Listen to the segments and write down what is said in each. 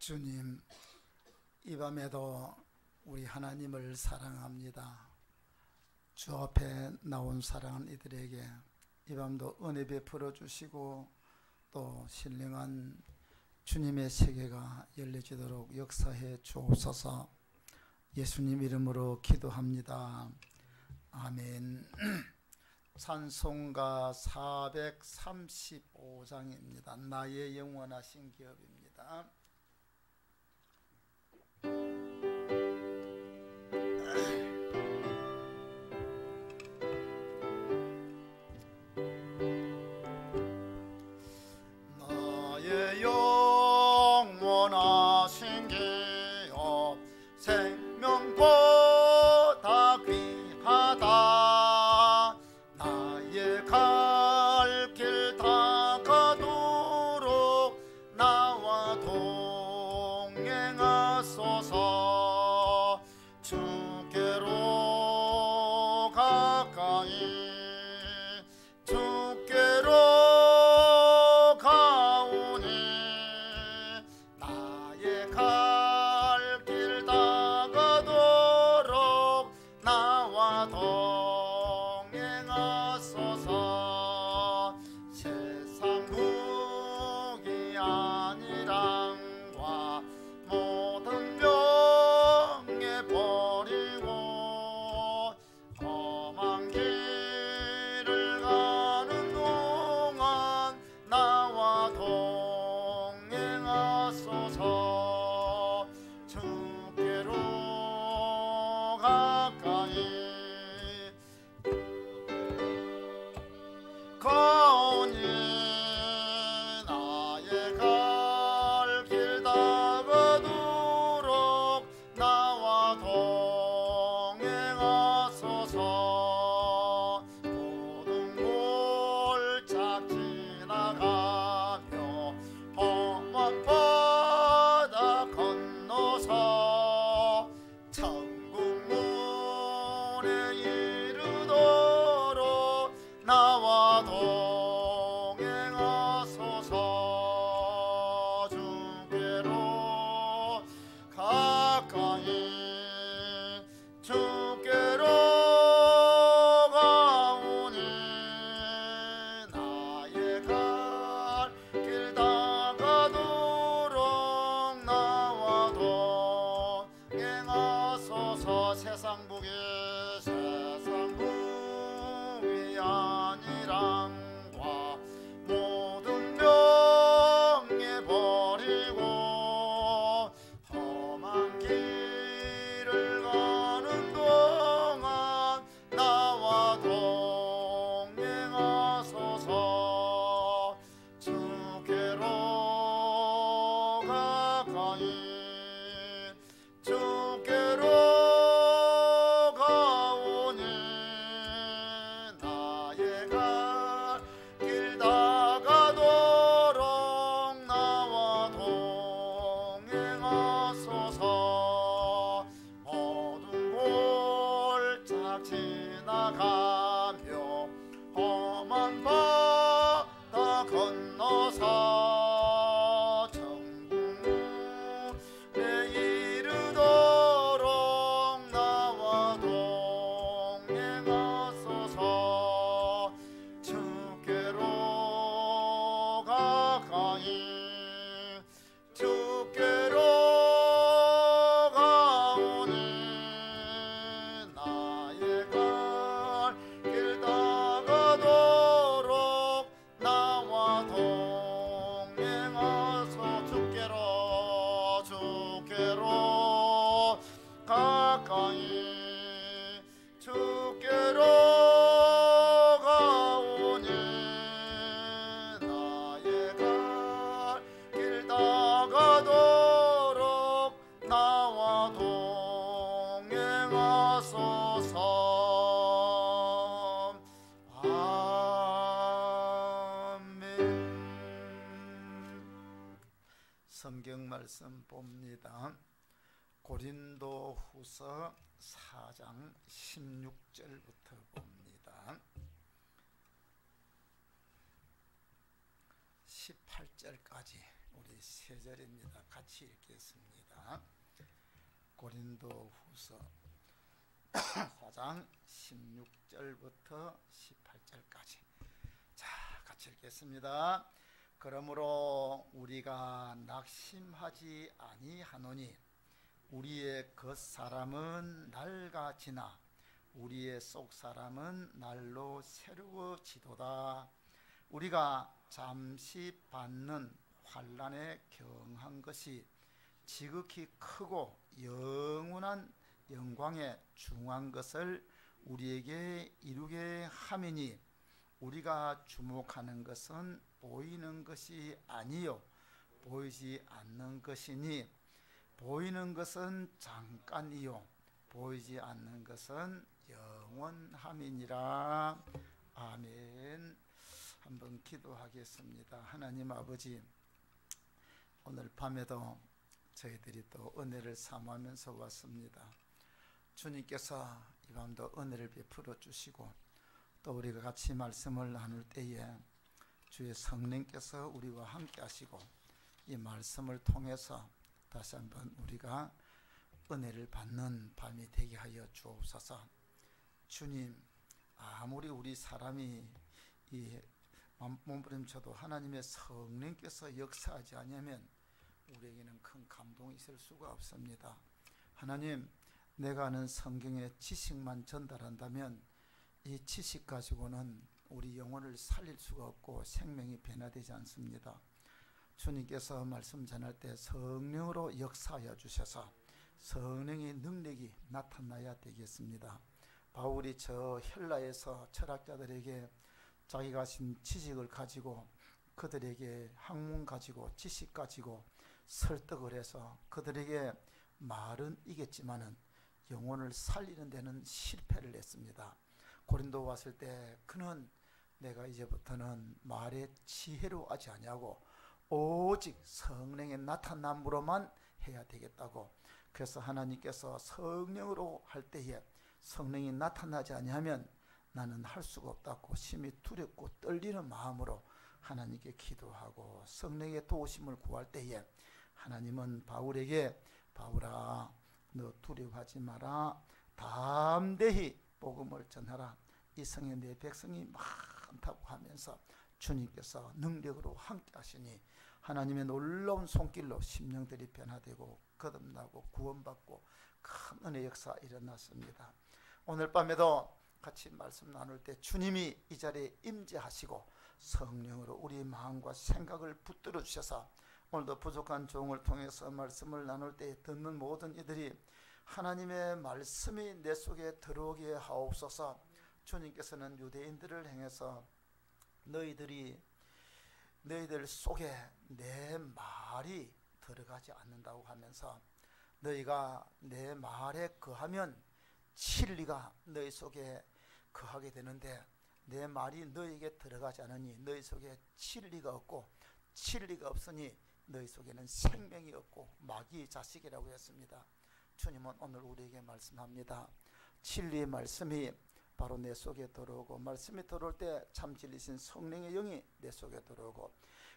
주님, 이 밤에도 우리 하나님을 사랑합니다. 주 앞에 나온 사랑하는 이들에게 이 밤도 은혜 베풀어 주시고 또 신령한 주님의 세계가 열려지도록 역사해 주옵소서. 예수님 이름으로 기도합니다. 아멘. 찬송가 435장입니다. 나의 영원하신 기업입니다. 나의 영원하신 기업 생명보다 귀하다. 나의 갈 길 다가도록 나와 동행하소서. 주께로 가까이 주께로 가오니 나의 갈 길 다가도록 나와 동행하소서. 세상 무기 아니랑과 모든 명예 버리고 험한 길을 가는 동안 나와 동행하소서. 주께로 가까이 가오니 나의 갈 길 다가도록 나와 동행하소서. 모든 골짝 지나가며 험한 바다 건너서 천국 문에 이르도록 나와 동행하소서. 주께로 가까이 주께로 가오니 나의 갈 길 다가도록 나와 동행하소서. 세상 무기 아니랑과 모든 명예 버리고 험한 길을 가는 동안 나와 동행하소서. 주께로 가까이 주께로 가오니 나의 갈 길 다가도록 나와 동행하소서. 어두운 골짝 지나가며 험한 바다 건너서 천국 문에 이르도록 나와 동행하소서. 주께로 가까이 주께로 가오니 나의 갈 길 다가도록 나와 동행하소서. 주께로 가까이 주께로 가오니 나의 갈 길 다가도록 나와 동행하소서. 아멘. 성경 말씀 봅니다. 고린도 후서 4장 16절부터 봅니다. 18절까지 우리 세 절입니다. 같이 읽겠습니다. 고린도후서 4장 16절부터 18절까지. 자, 같이 읽겠습니다. 그러므로 우리가 낙심하지 아니하노니 우리의 겉사람은 날과 지나 우리의 속사람은 날로 새로워지도다. 우리가 잠시 받는 환난에 경한 것이 지극히 크고 영원한 영광에 중한 것을 우리에게 이루게 함이니 우리가 주목하는 것은 보이는 것이 아니요 보이지 않는 것이니 보이는 것은 잠깐이요 보이지 않는 것은 영원함이니라. 아멘. 한번 기도하겠습니다. 하나님 아버지, 오늘 밤에도 저희들이 또 은혜를 사모하면서 왔습니다. 주님께서 이 밤도 은혜를 베풀어 주시고 또 우리가 같이 말씀을 나눌 때에 주의 성령께서 우리와 함께 하시고 이 말씀을 통해서 다시 한번 우리가 은혜를 받는 밤이 되게 하여 주옵소서. 주님, 아무리 우리 사람이 이 몸부림쳐도 하나님의 성령께서 역사하지 않으면 우리에게는 큰 감동이 있을 수가 없습니다. 하나님, 내가 아는 성경의 지식만 전달한다면 이 지식 가지고는 우리 영혼을 살릴 수가 없고 생명이 변화되지 않습니다. 주님께서 말씀 전할 때 성령으로 역사하여 주셔서 성령의 능력이 나타나야 되겠습니다. 바울이 저 헬라에서 철학자들에게 자기가 가진 지식을 가지고 그들에게 학문 가지고 지식 가지고 설득을 해서 그들에게 말은 이겼지만은 영혼을 살리는 데는 실패를 했습니다. 고린도 왔을 때 그는 내가 이제부터는 말의 지혜로 하지 아니하고 오직 성령의 나타남으로만 해야 되겠다고. 그래서 하나님께서 성령으로 할 때에 성령이 나타나지 아니하면 나는 할 수가 없다고 심히 두렵고 떨리는 마음으로 하나님께 기도하고 성령의 도우심을 구할 때에 하나님은 바울에게 바울아, 너 두려워하지 마라. 담대히 복음을 전하라. 이 성에 내 백성이 많다고 하면서 주님께서 능력으로 함께 하시니 하나님의 놀라운 손길로 심령들이 변화되고 거듭나고 구원받고 큰 은혜 역사 일어났습니다. 오늘 밤에도 같이 말씀 나눌 때 주님이 이 자리에 임재하시고 성령으로 우리 마음과 생각을 붙들어 주셔서 오늘도 부족한 종을 통해서 말씀을 나눌 때 듣는 모든 이들이 하나님의 말씀이 내 속에 들어오게 하옵소서. 주님께서는 유대인들을 향해서 너희들 속에 내 말이 들어가지 않는다고 하면서 너희가 내 말에 거하면 진리가 너희 속에 거하게 되는데 내 말이 너희에게 들어가지 않으니 너희 속에 진리가 없고 진리가 없으니 너희 속에는 생명이 없고 마귀의 자식이라고 했습니다. 주님은 오늘 우리에게 말씀합니다. 진리의 말씀이 바로 내 속에 들어오고 말씀이 들어올 때 참 진리신 성령의 영이 내 속에 들어오고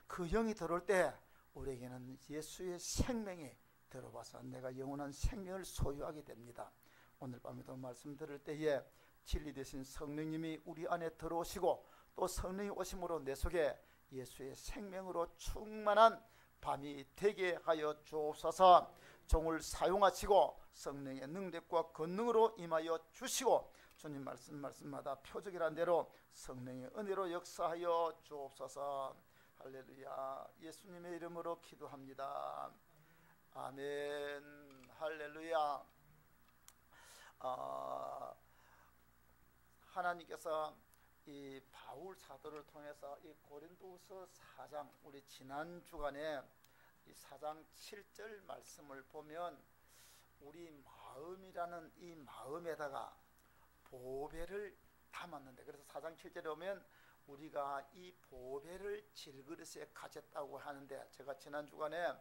그 영이 들어올 때 우리에게는 예수의 생명이 들어와서 내가 영원한 생명을 소유하게 됩니다. 오늘 밤에도 말씀 들을 때에 진리 되신 성령님이 우리 안에 들어오시고 또 성령이 오심으로 내 속에 예수의 생명으로 충만한 밤이 되게 하여 주옵소서. 종을 사용하시고 성령의 능력과 권능으로 임하여 주시고 주님 말씀마다 표적이란 대로 성령의 은혜로 역사하여 주옵소서. 할렐루야. 예수님의 이름으로 기도합니다. 아멘. 할렐루야. 하나님께서 이 바울 사도를 통해서 이 고린도후서 4장 우리 지난 주간에 이 4장 7절 말씀을 보면 우리 마음이라는 이 마음에다가 보배를 담았는데 그래서 4장 7절에 보면 우리가 이 보배를 질그릇에 가졌다고 하는데 제가 지난 주간에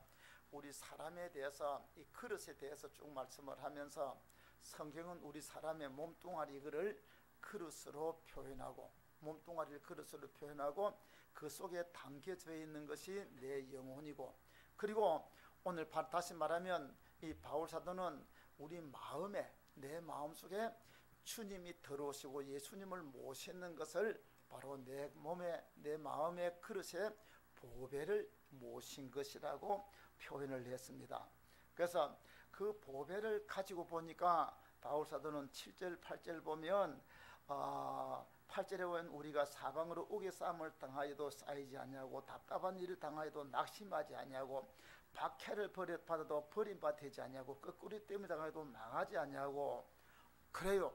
우리 사람에 대해서 이 그릇에 대해서 쭉 말씀을 하면서 성경은 우리 사람의 몸뚱아리를 그릇으로 표현하고 몸뚱아리를 그릇으로 표현하고 그 속에 담겨져 있는 것이 내 영혼이고 그리고 오늘 다시 말하면 이 바울 사도는 우리 마음에, 내 마음속에 주님이 들어오시고 예수님을 모시는 것을 바로 내 몸에, 내 마음의 그릇에 보배를 모신 것이라고 표현을 했습니다. 그래서 그 보배를 가지고 보니까 바울 사도는 7절 8절 보면 8절에 보면 우리가 사방으로 우겨싸움을 당하여도 쌓이지 아니하고 답답한 일을 당하여도 낙심하지 아니하고 박해를 받아도 버림받지 아니하고 거꾸리 때문에 당하여도 망하지 아니하고, 그래요.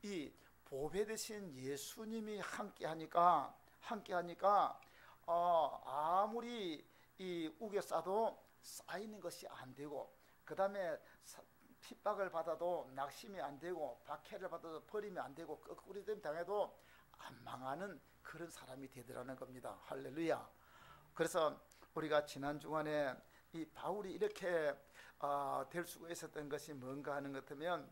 이 보배 되신 예수님이 함께하니까 아무리 이 우겨싸도 쌓이는 것이 안 되고, 그 다음에 핍박을 받아도 낙심이 안 되고, 박해를 받아도 버림이 안 되고, 거꾸리 때문에 당해도 안 망하는 그런 사람이 되더라는 겁니다. 할렐루야. 그래서 우리가 지난 주간에 이 바울이 이렇게 될 수가 있었던 것이 뭔가 하는 것 같으면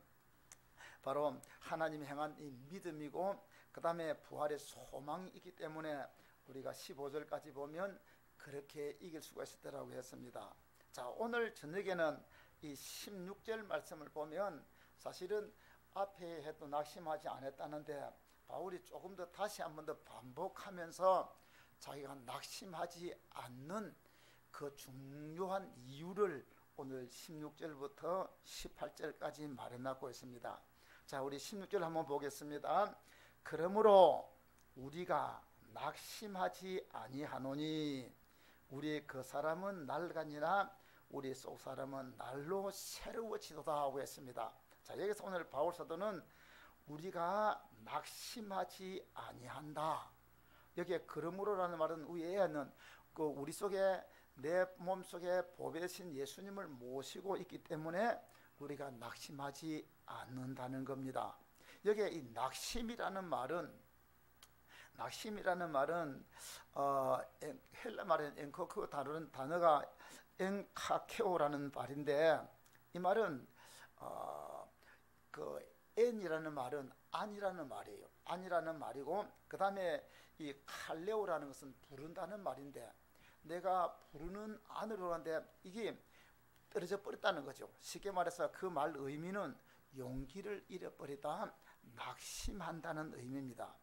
바로 하나님이 행한 이 믿음이고, 그 다음에 부활의 소망이 있기 때문에 우리가 15절까지 보면 그렇게 이길 수가 있었다고 했습니다. 자, 오늘 저녁에는 이 16절 말씀을 보면 사실은 앞에 해도 낙심하지 않았다는데 바울이 조금 더 다시 한 번 더 반복하면서 자기가 낙심하지 않는 그 중요한 이유를 오늘 16절부터 18절까지 말해놨고 있습니다. 자, 우리 16절 한번 보겠습니다. 그러므로 우리가 낙심하지 아니하노니 우리의 그 사람은 낡으니라 우리 속 사람은 날로 새로워지도다 하고 했습니다. 자, 여기서 오늘 바울 사도는 우리가 낙심하지 아니한다. 여기에 그러므로라는 말은 위에는 그 우리 속에, 내 몸속에 보배신 예수님을 모시고 있기 때문에 우리가 낙심하지 않는다는 겁니다. 여기에 이 낙심이라는 말은 헬라 말은 엔코크 다루는 단어가 엔카케오라는 말인데, 이 말은 그 엔이라는 말은 아니라는 말이에요. 아니라는 말이고, 그 다음에 이 칼레오라는 것은 부른다는 말인데, 내가 부르는 안으로 가는데 이게 떨어져 버렸다는 거죠. 쉽게 말해서 그 말 의미는 용기를 잃어버리다, 낙심한다는 의미입니다.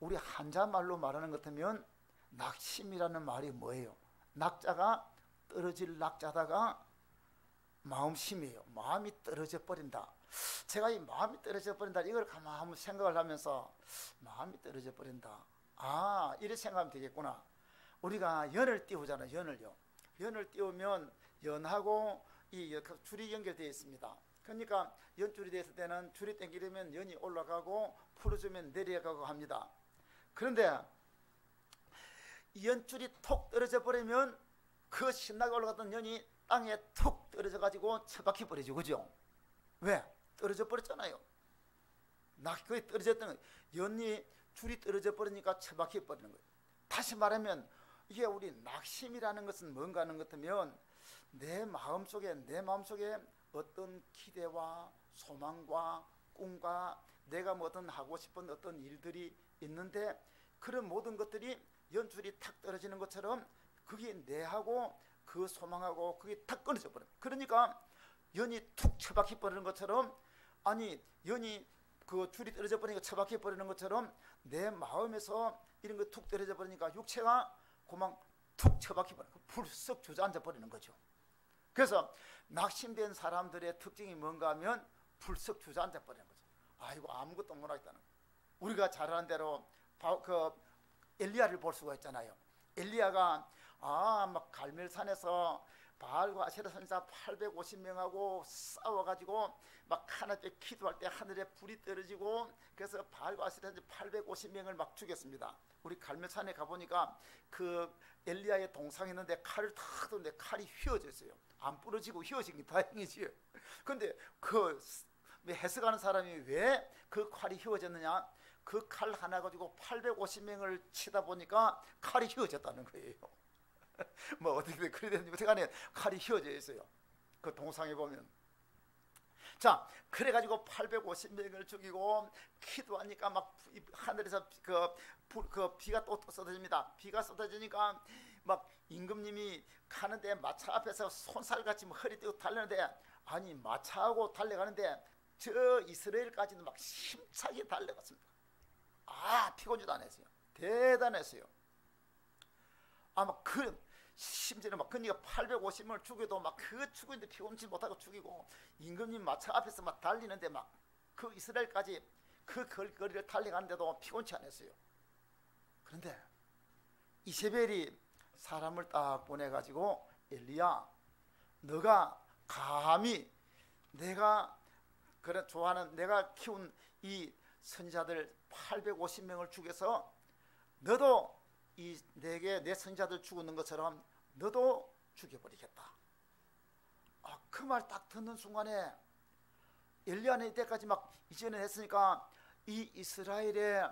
우리 한자말로 말하는 것 같으면 낙심이라는 말이 뭐예요? 낙자가 떨어질 낙자다가 마음심이에요. 마음이 떨어져 버린다. 제가 이 마음이 떨어져 버린다, 이걸 가만 한번 생각을 하면서 마음이 떨어져 버린다, 이렇게 생각하면 되겠구나. 우리가 연을 띄우잖아요. 연을 띄우면 연하고 이 줄이 연결되어 있습니다. 그러니까 연줄이 됐을 때는 줄이 당기려면 연이 올라가고 풀어주면 내려가고 합니다. 그런데 연줄이 톡 떨어져 버리면 그 신나게 올라갔던 연이 땅에 툭 떨어져 가지고 처박혀 버리죠. 그죠? 왜? 떨어져 버렸잖아요. 거의 떨어졌던 연이 줄이 떨어져 버리니까 처박혀 버리는 거예요. 다시 말하면 이게 우리 낙심이라는 것은 뭔가 하는 것 같으면 내 마음속에 어떤 기대와 소망과 꿈과 내가 뭐든 하고 싶은 어떤 일들이 있는데, 그런 모든 것들이 연줄이 탁 떨어지는 것처럼 그게 내하고 그 소망하고 그게 탁 끊어져 버려요. 그러니까 연이 툭 처박혀 버리는 것처럼, 아니 연이 그 줄이 떨어져 버리니까 처박혀 버리는 것처럼 내 마음에서 이런 거 툭 떨어져 버리니까 육체가 그만 툭 처박혀 버리고 불쑥 주저앉아 버리는 거죠. 그래서 낙심된 사람들의 특징이 뭔가 하면 불쑥 주저앉아 버리는 거죠. 아이고 아무것도 못하겠다는 거예요. 우리가 잘 아는 대로 그 엘리야를 볼 수가 있잖아요. 엘리야가 막 갈멜산에서 바알과 아세라 선지자 850명하고 싸워가지고 막 하나님께 기도할 때 하늘에 불이 떨어지고, 그래서 바알과 아세라 선지자 850명을 막 죽였습니다. 우리 갈멜산에 가보니까 그 엘리야의 동상이 있는데 칼을 탁 드는데 칼이 휘어져 있어요. 안 부러지고 휘어진 게 다행이지. 근데 그 해석하는 사람이 왜 그 칼이 휘어졌느냐, 그 칼 하나 가지고 850명을 치다 보니까 칼이 휘어졌다는 거예요. 뭐 어떻게 그래 되는지 어떻게 하네, 칼이 휘어져 있어요. 그 동상에 보면. 자, 그래가지고 850명을 죽이고 기도하니까 막 하늘에서 그 비가 또 쏟아집니다. 비가 쏟아지니까 막 임금님이 가는데 마차 앞에서 손살같이 허리 떼고 달리는데, 아니 마차하고 달려가는데 저 이스라엘까지는 막 힘차게 달려갔습니다. 피곤지도 안 했어요. 대단했어요. 아마 그 심지어는 막 그니까 850명을 죽여도 막 그 죽이는데 피곤치 못하고 죽이고, 임금님 마차 앞에서 막 달리는데 막 그 이스라엘까지 그 거리를 달려가는데도 피곤치 않았어요. 그런데 이세벨이 사람을 딱 보내가지고, 엘리야, 너가 감히 내가 그래 좋아하는, 내가 키운 이 선지자들 850명을 죽여서 너도 내게 내 선지자들 죽이는 것처럼 너도 죽여버리겠다. 그 말 딱 듣는 순간에 엘리야는 이때까지 막 이전에 했으니까 이 이스라엘의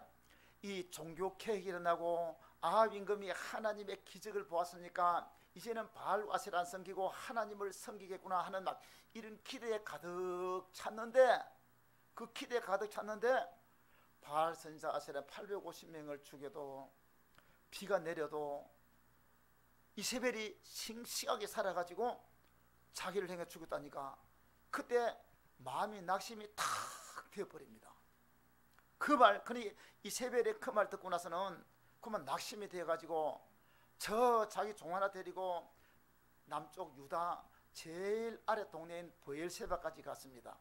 이 종교 개혁이 일어나고 아합 임금이 하나님의 기적을 보았으니까 이제는 바알 아세라를 섬기고 하나님을 섬기겠구나 하는 막 이런 기대에 가득 찼는데, 그 기대에 가득 찼는데 바알 선지자 아세라 850명을 죽여도, 비가 내려도 이세벨이 싱싱하게 살아가지고 자기를 향해 죽였다니까, 그때 마음이 낙심이 탁 되어버립니다. 그 말, 그러니 이세벨의 그 말 듣고 나서는 그만 낙심이 되어가지고 저 자기 종 하나 데리고 남쪽 유다 제일 아래 동네인 브엘세바까지 갔습니다.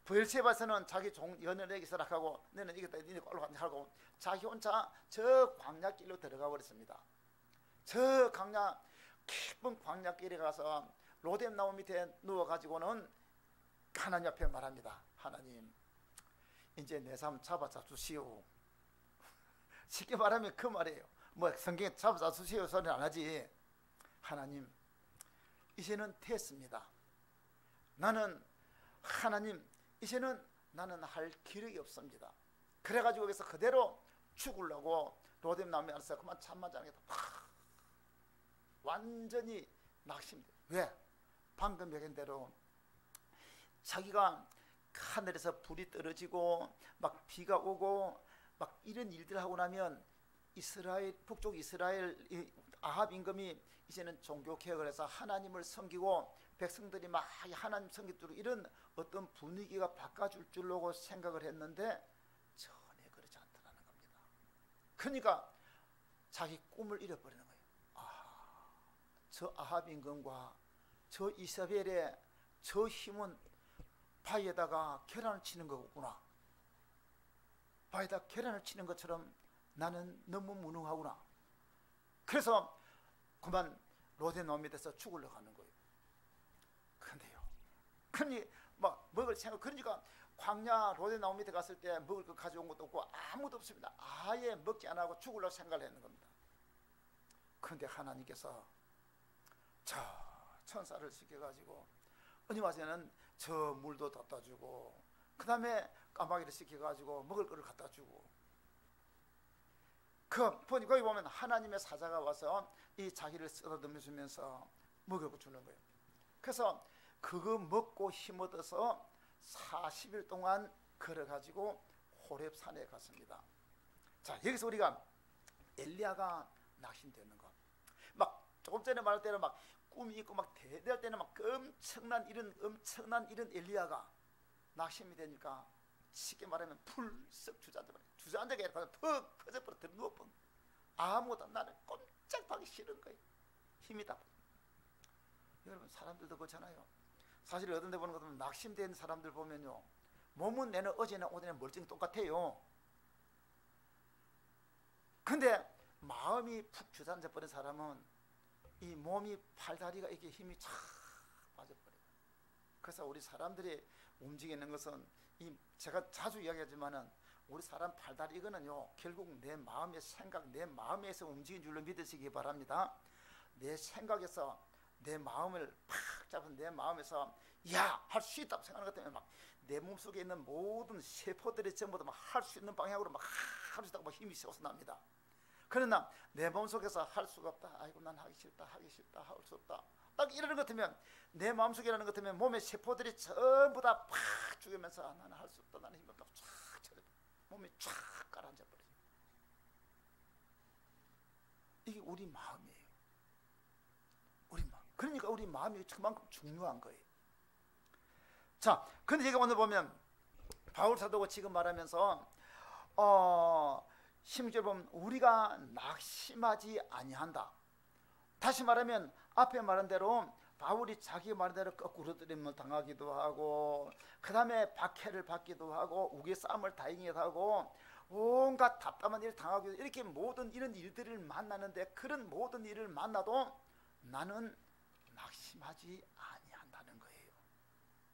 브엘세바에서는 자기 종 연연에게 서락하고, 너는 이겼다, 니네 올라간다 하고 자기 혼자 저 광야길로 들어가 버렸습니다. 저 깊은 광야길에 가서 로뎀나무 밑에 누워가지고는 하나님 앞에 말합니다. 하나님, 이제 내 삶 잡아주시오. 쉽게 말하면 그 말이에요. 뭐 성경에 잡아주시오 소리는 안 하지. 하나님, 이제는 됐습니다. 하나님, 이제는 나는 할 기력이 없습니다. 그래가지고 여기서 그대로 죽으려고 로뎀나무에 앉아서 그만 잠만 자는 게 완전히 낙심돼. 왜? 방금 얘기한 대로 자기가 하늘에서 불이 떨어지고 막 비가 오고 막 이런 일들 하고 나면 북쪽 이스라엘 아합 임금이 이제는 종교 개혁을 해서 하나님을 섬기고 백성들이 막 하나님 섬기도록 이런 어떤 분위기가 바꿔줄 줄로 생각을 했는데 전혀 그렇지 않다는 겁니다. 그러니까 자기 꿈을 잃어버리는 거예요. 저 아합 임금과 저 이사벨의 저 힘은 바위에다가 계란을 치는 거구나. 바위에다 계란을 치는 것처럼 나는 너무 무능하구나. 그래서 그만 로뎀나무 밑에서 죽으려고 하는 거예요. 근데요, 그러니 막 먹을 생각, 그러니까 광야 로뎀나무 밑에 갔을 때 먹을 거 가져온 것도 없고 아무도 없습니다. 아예 먹지 안 하고 죽으려고 생각을 했는 겁니다. 그런데 하나님께서 저 천사를 시켜가지고 어느 와서는 저 물도 갖다 주고, 그 다음에 까마귀를 시켜가지고 먹을 거를 갖다 주고, 거기 보면 하나님의 사자가 와서 이 자기를 쓰다듬으면서 먹을 거 주는 거예요. 그래서 그거 먹고 힘 얻어서 40일 동안 걸어가지고 호렙산에 갔습니다. 자, 여기서 우리가 엘리야가 낙심되는 거, 막 조금 전에 말할 때는 막 꿈이 있고 막 대대할 때는 막 엄청난 이런 엘리야가 낙심이 되니까 쉽게 말하면 풀썩 주저앉아가 아니라 푹 퍼져버려 누워버려. 아무것도, 나는 꼼짝하기 싫은 거예요. 힘이 다. 여러분, 사람들도 그렇잖아요. 사실 어떤 데 보는 것 보면 낙심된 사람들 보면요, 몸은 내는 어제나 오늘이나 멀쩡히 똑같아요. 근데 마음이 푹 주저앉아 버린 사람은 이 몸이 팔다리가 이렇게 힘이 쫙 빠져버려요. 그래서 우리 사람들이 움직이는 것은 제가 자주 이야기하지만은 우리 사람 팔다리 이거는요, 결국 내 마음의 생각, 내 마음에서 움직인 줄로 믿으시기 바랍니다. 내 생각에서 내 마음을 팍 잡은 내 마음에서 할 수 있다고 생각하는 것 때문에 막 내 몸속에 있는 모든 세포들이 전부 다 막 할 수 있는 방향으로 막 할 수 있다고 막 힘이 솟아납니다. 그러나 내 마음속에서 할 수가 없다, 아이고 난 하기 싫다, 할 수 없다, 딱 이러는 것 같으면, 내 마음속이라는 것 같으면 몸의 세포들이 전부 다 팍 죽으면서 나는 할 수 없다, 나는 힘 없다, 쫙 쳐져, 몸이 쫙 가라앉아 버려요. 이게 우리 마음이에요. 그러니까 우리 마음이 그만큼 중요한 거예요. 자, 근데 여기 오늘 보면 바울 사도가 지금 말하면서 16절 보면 우리가 낙심하지 아니한다. 다시 말하면 앞에 말한 대로 바울이 자기 말한 대로 거꾸로 들임을 당하기도 하고, 그 다음에 박해를 받기도 하고, 우겨싸움을 당하기도 하고, 온갖 답답한 일을 당하기도 하고, 이렇게 모든 이런 일들을 만나는데, 그런 모든 일을 만나도 나는 낙심하지 아니한다는 거예요.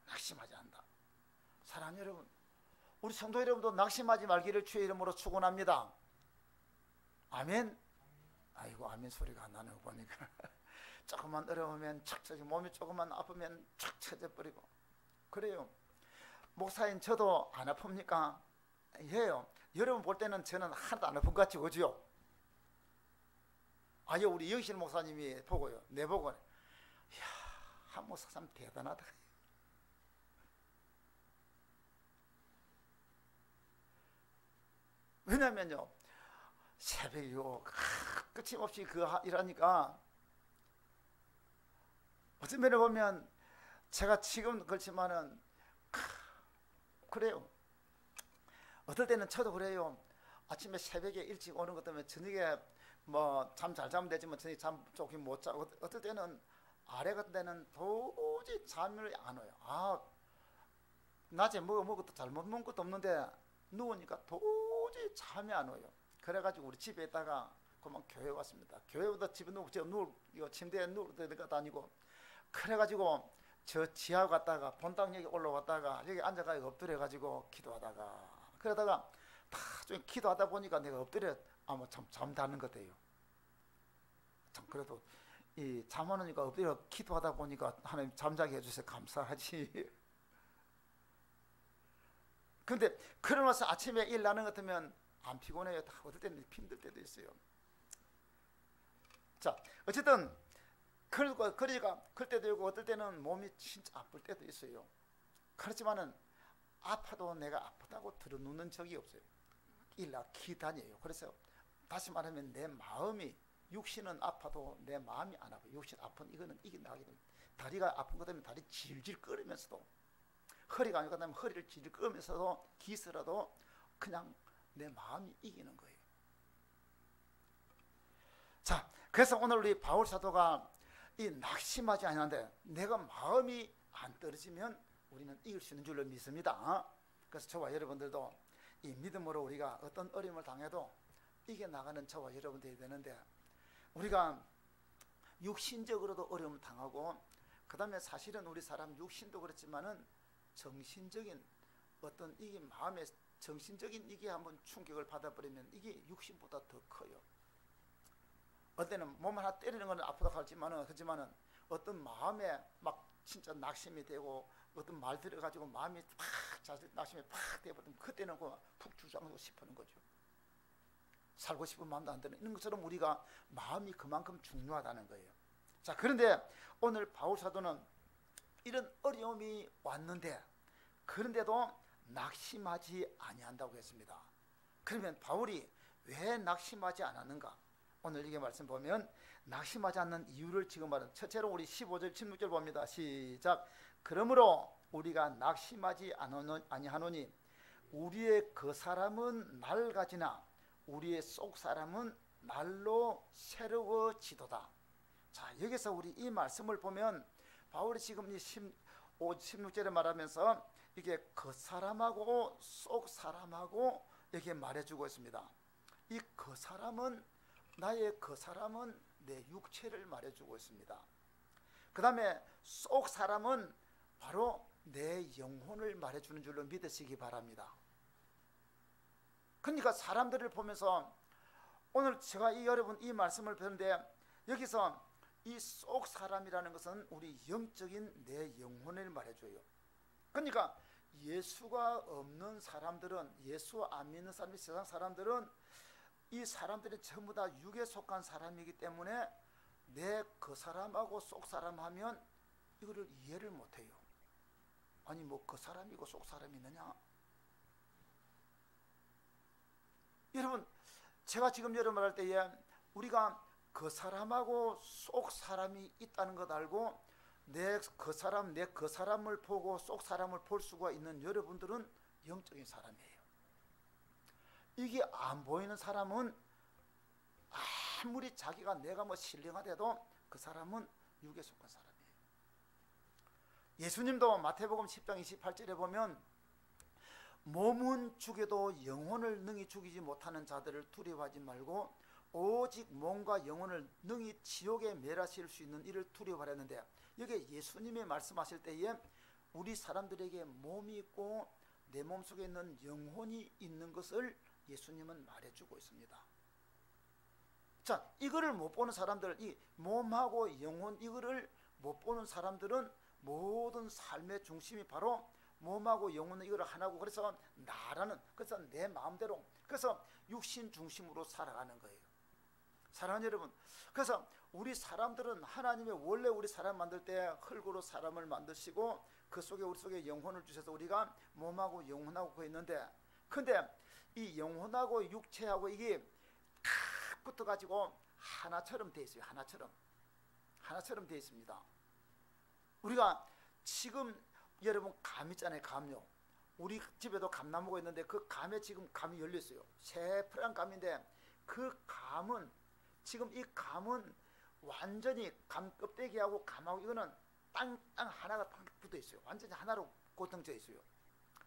낙심하지 않는다. 사랑하는 여러분, 우리 성도 여러분도 낙심하지 말기를 주의 이름으로 축원합니다. 아멘. 아이고, 아멘 소리가 안 나는 거 보니까 조금만 어려우면 척 쳐지고, 몸이 조금만 아프면 척 쳐져버리고 그래요. 목사인 저도 안 아픕니까? 해요. 여러분 볼 때는 저는 하나도 안 아픈 것 같이 오죠. 아유, 우리 영실 목사님이 보고요, 내 보고, 이야, 한 목사 참 대단하다. 왜냐면요, 새벽이고 끝이 없이 그 일하니까, 어떤 면에 보면 제가 지금 그렇지만은 그래요. 어떨 때는 저도 그래요. 아침에 새벽에 일찍 오는 것 때문에 저녁에 뭐 잠 잘 자면 되지만 저녁에 잠 조금 못 자고, 어떨 때는 아래 같은 데는 도저히 잠을 안 와요. 낮에 먹어도 잘못 먹은 것도 없는데 누우니까 도저히 잠이 안 와요. 그래가지고 우리 집에 있다가 그만 교회 왔습니다. 교회보다 집에 누워 침대에 누워 다니고, 그래가지고 저 지하 갔다가 본당 여기 올라왔다가 여기 앉아가 엎드려가지고 기도하다가, 그러다가 다 좀 기도하다 보니까 내가 엎드려 참 잠자는 것 같아요. 참 그래도 이 잠 안 오니까 엎드려 기도하다 보니까 하나님 잠자게 해주셔서 감사하지. 근데 그러면서 아침에 일 나는 것 같으면 안 피곤해요. 다 어떨 때는 힘들 때도 있어요. 자, 어쨌든 그러니까 그럴 때도 있고, 어떨 때는 몸이 진짜 아플 때도 있어요. 그렇지만은 아파도 내가 아프다고 들어놓는 적이 없어요. 일나 기다녀요. 그래서 다시 말하면 내 마음이, 육신은 아파도 내 마음이 안 아파요. 육신 아픈 이거는 이겨나가게 됩니다. 다리가 아픈 것 때문에 다리 질질 끓으면서도, 허리가 안 좋다면 허리를 질질 끓으면서도 기스라도 그냥 내 마음이 이기는 거예요. 자, 그래서 오늘 우리 바울 사도가 이 낙심하지 않는데, 내가 마음이 안 떨어지면 우리는 이길 수 있는 줄로 믿습니다. 그래서 저와 여러분들도 이 믿음으로 우리가 어떤 어려움을 당해도 이겨나가는 저와 여러분들이 되는데, 우리가 육신적으로도 어려움을 당하고, 그 다음에 사실은 우리 사람 육신도 그렇지만은 정신적인 어떤 이게 마음의 정신적인 이게 한번 충격을 받아버리면 이게 육신보다 더 커요. 어떤 때는 몸 하나 때리는 건 아프다고 하지만은 어떤 마음에 막 진짜 낙심이 되고, 어떤 말 들어가지고 마음이 낙심이 팍 되어버리면 그때는 푹 주저앉고 싶어하는 거죠. 살고 싶은 마음도 안 드는, 이런 것처럼 우리가 마음이 그만큼 중요하다는 거예요. 자, 그런데 오늘 바울 사도는 이런 어려움이 왔는데, 그런데도 낙심하지 아니한다고 했습니다. 그러면 바울이 왜 낙심하지 않았는가? 오늘 이게 말씀 보면 낙심하지 않는 이유를 지금 말은, 첫째로 우리 15절 16절 봅니다. 시작. 그러므로 우리가 낙심하지 아니하노니 우리의 그 사람은 낡아지나 우리의 속 사람은 날로 새로워지도다. 자, 여기서 우리 이 말씀을 보면 바울이 지금 이 16절에 말하면서 이게 그 사람하고 속 사람하고 이렇게 말해주고 있습니다. 이 그 사람은, 나의 그 사람은 내 육체를 말해주고 있습니다. 그 다음에 속 사람은 바로 내 영혼을 말해주는 줄로 믿으시기 바랍니다. 그러니까 사람들을 보면서 오늘 제가 여러분 이 말씀을 배우는데, 여기서 이 속 사람이라는 것은 우리 영적인 내 영혼을 말해줘요. 그러니까 예수가 없는 사람들은, 예수 안 믿는 사람이, 세상 사람들은, 이 사람들이 전부 다 육에 속한 사람이기 때문에 내 그 사람하고 속 사람 하면 이거를 이해를 못해요. 아니 뭐 그 사람이고 속 사람이 있느냐? 여러분, 제가 지금 여러분 말할 때에 우리가 그 사람하고 속 사람이 있다는 것 알고 내 그 사람을 보고 속 사람을 볼 수가 있는 여러분들은 영적인 사람이에요. 이게 안 보이는 사람은 아무리 자기가 내가 뭐 신령하대도 그 사람은 육에 속한 사람이에요. 예수님도 마태복음 10장 28절에 보면 몸은 죽여도 영혼을 능히 죽이지 못하는 자들을 두려워하지 말고 오직 몸과 영혼을 능히 지옥에 멸하실 수 있는 이를 두려워하랬는데, 여기에 예수님이 말씀하실 때에 우리 사람들에게 몸이 있고 내 몸속에 있는 영혼이 있는 것을 예수님은 말해주고 있습니다. 자, 이거를 못 보는 사람들, 이 몸하고 영혼 이거를 못 보는 사람들은 모든 삶의 중심이 바로 몸하고 영혼은 이거를 하나고, 그래서 나라는, 그래서 내 마음대로, 그래서 육신 중심으로 살아가는 거예요. 사랑하는 여러분, 그래서 우리 사람들은 하나님의 원래 우리 사람 만들 때 흙으로 사람을 만드시고 그 속에 우리 속에 영혼을 주셔서 우리가 몸하고 영혼하고 그 있는데, 근데 이 영혼하고 육체하고 이게 탁 붙어가지고 하나처럼 돼 있어요. 하나처럼 돼 있습니다. 우리가 지금 여러분 감 있잖아요. 감요. 우리 집에도 감나무가 있는데 그 감에 지금 감이 열려 있어요. 새파란 감인데 그 감은 지금 이 감은 완전히 감 껍데기하고 감하고 이거는 땅 하나가 딱 붙어 있어요. 완전히 하나로 고정져 있어요.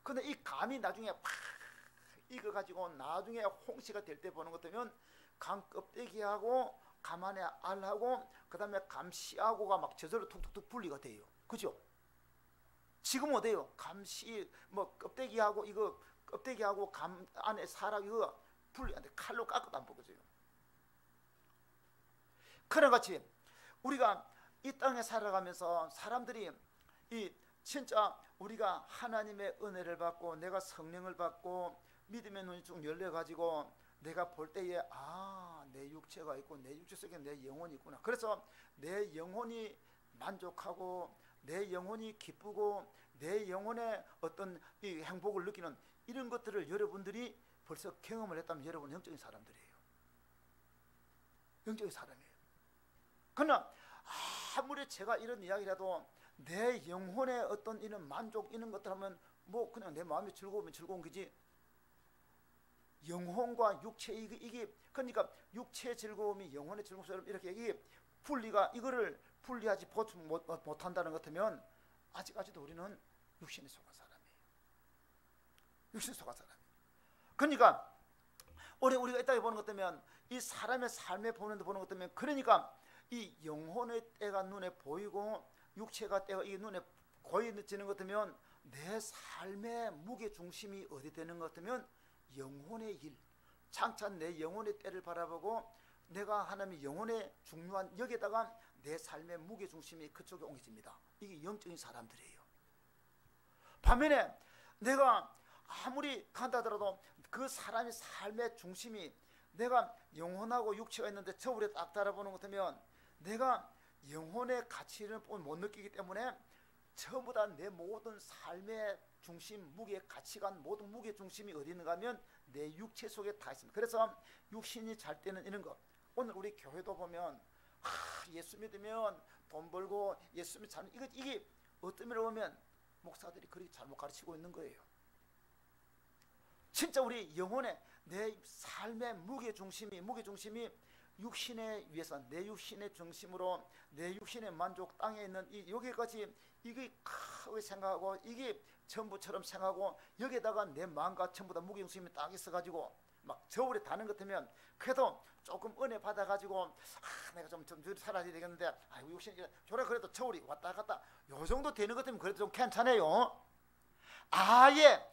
근데 이 감이 나중에 팍 익어 가지고 나중에 홍시가 될 때 보는 것 같으면 감 껍데기하고 감 안에 알하고 그 다음에 감 씨하고가 막 저절로 툭툭툭 분리가 돼요. 그죠? 지금 어때요? 감씨 뭐 껍데기하고 이거 껍데기하고 감 안에 살하고 이거 분리한데 칼로 깎아도 안 보거든요. 그런 같이 우리가 이 땅에 살아가면서 사람들이 이 진짜 우리가 하나님의 은혜를 받고 내가 성령을 받고 믿음의 눈이 쭉 열려가지고 내가 볼 때에 내 육체가 있고 내 육체 속에 내 영혼이 있구나. 그래서 내 영혼이 만족하고 내 영혼이 기쁘고 내 영혼의 어떤 이 행복을 느끼는 이런 것들을 여러분들이 벌써 경험을 했다면 여러분 영적인 사람들이에요. 영적인 사람이에요. 그러나 아무리 제가 이런 이야기를 해도 내 영혼의 어떤 이런 만족 이런 것들 하면 뭐 그냥 내 마음이 즐거우면 즐거운 거지, 영혼과 육체 이게 그러니까 육체의 즐거움이 영혼의 즐거움처럼 이렇게 이게 분리가 이거를 분리하지 못한다는 것 같으면 아직까지도 우리는 육신에 속한 사람이에요. 육신에 속한 사람이에요. 그러니까 우리가 이따가 보는 것 때문에 이 사람의 삶에 보는 것 때문에 그러니까 이 영혼의 때가 눈에 보이고 육체가 때가 이 눈에 고여지는 것 같으면 내 삶의 무게 중심이 어디 되는 것 같으면 영혼의 일, 장차 내 영혼의 때를 바라보고 내가 하나님의 영혼의 중요한 여기에다가 내 삶의 무게 중심이 그쪽에 옮겨집니다. 이게 영적인 사람들이에요. 반면에 내가 아무리 간다 하더라도 그 사람의 삶의 중심이 내가 영혼하고 육체가 있는데 저울에 딱 달아보는 것 같으면 내가 영혼의 가치를 못 느끼기 때문에 전부 다 내 모든 삶의 중심, 무게, 가치관, 모든 무게 중심이 어디 있는가 하면 내 육체 속에 다 있습니다. 그래서 육신이 잘 때는 이런 것. 오늘 우리 교회도 보면 예수 믿으면 돈 벌고 예수 믿으면 이게 어떤 면으로 보면 목사들이 그렇게 잘못 가르치고 있는 거예요. 진짜 우리 영혼의 내 삶의 무게 중심이 육신에 위해서 내 육신의 중심으로 내 육신의 만족 땅에 있는 여기까지 이게 크게 생각하고 이게 전부처럼 생각하고 여기에다가 내 마음과 전부 다 무게 중심이 딱 있어가지고 막 저울에 다는 것 같으면 그래도 조금 은혜 받아가지고 내가 좀 살아야 되겠는데 육신이 저래 그래도 저울이 왔다 갔다 요 정도 되는 것 같으면 그래도 좀 괜찮아요. 아예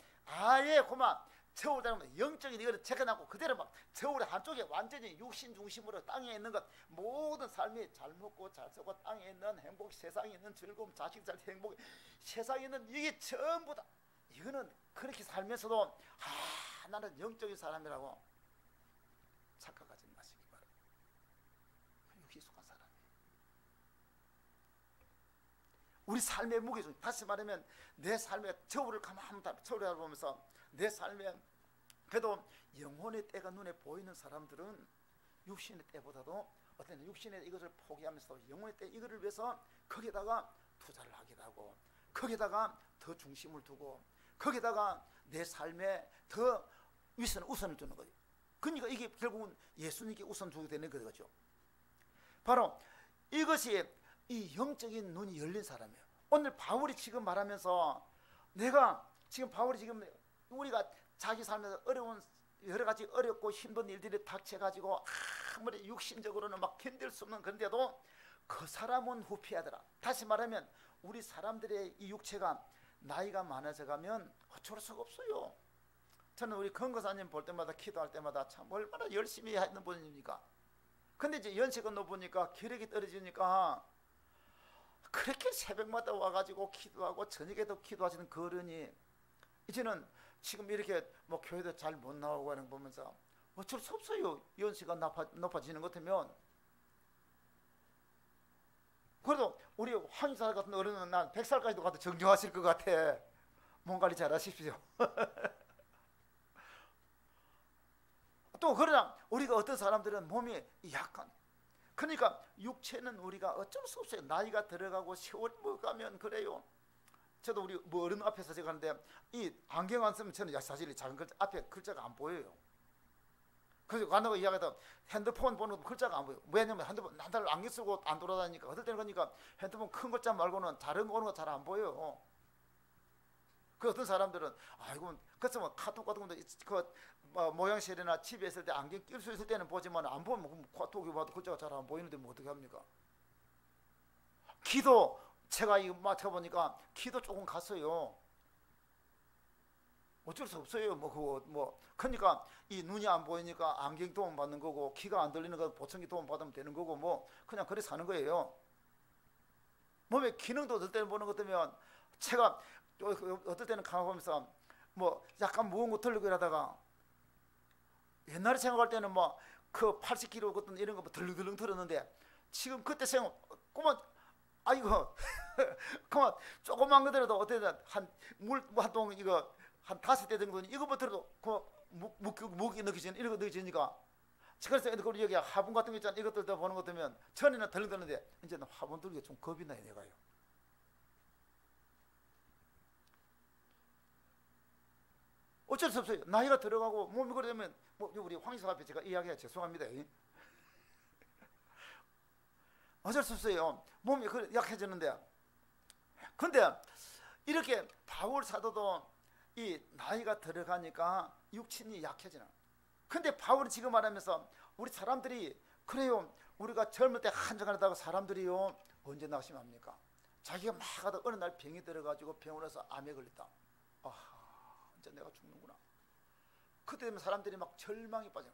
그만 저울 다니면 영적인 이거를 체크하고 그대로 막 저울의 한쪽에 완전히 육신 중심으로 땅에 있는 것 모든 삶이 잘 먹고 잘 쓰고 땅에 있는 행복, 세상에 있는 즐거움, 자식 잘 행복, 세상에 있는 이게 전부 다 이거는 그렇게 살면서도 나는 영적인 사람이라고 착각하지 마시기 바랍니다. 육신에 속한 사람이에요. 우리 삶의 무게 중 다시 말하면 내 삶의 저울을 가만히 저울을 보면서 내 삶에 그래도 영혼의 때가 눈에 보이는 사람들은 육신의 때보다도 어떤 육신의 이것을 포기하면서 영혼의 때 이거를 위해서 거기다가 투자를 하기도 하고, 거기다가 더 중심을 두고, 거기다가 내 삶에 더 우선을 두는 거예요. 그러니까 이게 결국은 예수님께 우선 두게 되는 거죠. 바로 이것이 이 영적인 눈이 열린 사람이에요. 오늘 바울이 지금 말하면서 내가 지금 바울이 지금 우리가 자기 삶에서 어려운 여러 가지 어렵고 힘든 일들이 닥쳐가지고 아무리 육신적으로는 막 견딜 수 없는 그런데도 그 사람은 후피하더라. 다시 말하면 우리 사람들의 이 육체가 나이가 많아져 가면 어쩔 수가 없어요. 저는 우리 건거사님 볼 때마다 기도할 때마다 참 얼마나 열심히 하는 분입니까? 근데 이제 연세가 높으니까 기력이 떨어지니까 그렇게 새벽마다 와가지고 기도하고 저녁에도 기도하시는 그 어른이 이제는 지금 이렇게 뭐 교회도 잘 못 나오고 하는 거 보면서 어쩔 수 없어요. 연세가 높아지는 것 같으면. 그래도 우리 황희사 같은 어른은 난 100살까지도 가도 정정하실 것 같아. 몸 관리 잘 하십시오. 또 그러나 우리가 어떤 사람들은 몸이 약한, 그러니까 육체는 우리가 어쩔 수 없어요. 나이가 들어가고 세월이 먹으면 그래요. 저도 우리 뭐 어른 앞에서 제가 하는데 이 안경 안 쓰면 저는 사실 작은 글자 앞에 글자가 안 보여요. 그래서 간다고 이야기하다 핸드폰 보는 것도 글자가 안 보여. 왜냐면 핸드폰 한 달 안경 쓰고 안 돌아다니니까 어떨 때는 그러니까 핸드폰 큰 글자 말고는 다른 거 오는 거 잘 안 보여요. 그 어떤 사람들은 아이고 그래서 뭐 카톡 같은 것도 그 모양실이나 집에 있을 때 안경 낄 수 있을 때는 보지만 안 보면 카톡이 봐도 글자가 잘 안 보이는데 뭐 어떻게 합니까? 기도 제가 이거 맡아보니까 기도 조금 갔어요. 어쩔 수 없어요. 그러니까 이 눈이 안 보이니까 안경 도움 받는 거고, 귀가 안 들리는 거 보청기 도움 받으면 되는 거고, 뭐 그냥 그래 사는 거예요. 몸의 기능도 어떨 때는 보는 것 같으면 제가 어떨 때는 가보면서 뭐 약간 무거운 거 들고 이러다가 옛날에 생각할 때는 뭐 그 80kg 같은 이런 거 들렁들렁 들었는데 지금 그때 생각 그만 아이고 그만 조그만 거더라도 어때든 한물한동 이거 한 5대 정도는 이거부터 들어도 그 무기 느끼지는 이런 거 느끼지니까 그래서 여기 화분 같은 거 있잖아. 이것들 다 보는 것 같으면 전에는 덜렁덜렁는데 이제는 화분 들기가 좀 겁이 나요. 내가요. 어쩔 수 없어요. 나이가 들어가고 몸이 그러면 뭐 우리 황희석 앞에 제가 이야기해 죄송합니다. 어쩔 수 없어요. 몸이 약해지는데. 근데 이렇게 바울 사도도 이 나이가 들어가니까 육신이 약해지나. 근데 바울이 지금 말하면서 우리 사람들이 그래요. 우리가 젊을 때 한정하다고 사람들이요 언제 낙심합니까? 자기가 막 하다 어느 날 병이 들어가지고 병원에서 암에 걸렸다. 이제 내가 죽는구나. 그때 되면 사람들이 막 절망이 빠져요.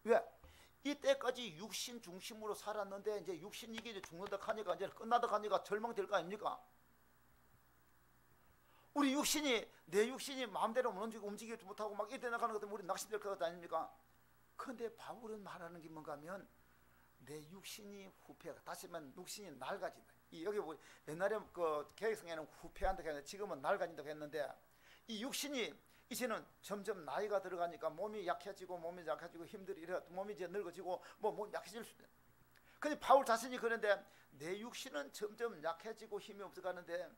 왜? 이때까지 육신 중심으로 살았는데 이제 육신 이게 죽는다 하니까 이제 끝나다 하니까 절망될 거 아닙니까? 우리 육신이 내 육신이 마음대로 움직이지 못하고 막 이때 나가는 것 때문에 우리 낙심될 것 아닙니까? 그런데 바울은 말하는 게 뭔가 하면 내 육신이 후패가 다시 말하면 육신이 낡아진다. 여기 옛날에 그 개혁성에는 후패한다고 했는데 지금은 낡아진다고 했는데 이 육신이 이제는 점점 나이가 들어가니까 몸이 약해지고 힘들이 이래 몸이 이제 늙어지고 몸이 약해질 수 있다. 근데 바울 자신이 그런데 내 육신은 점점 약해지고 힘이 없어가는데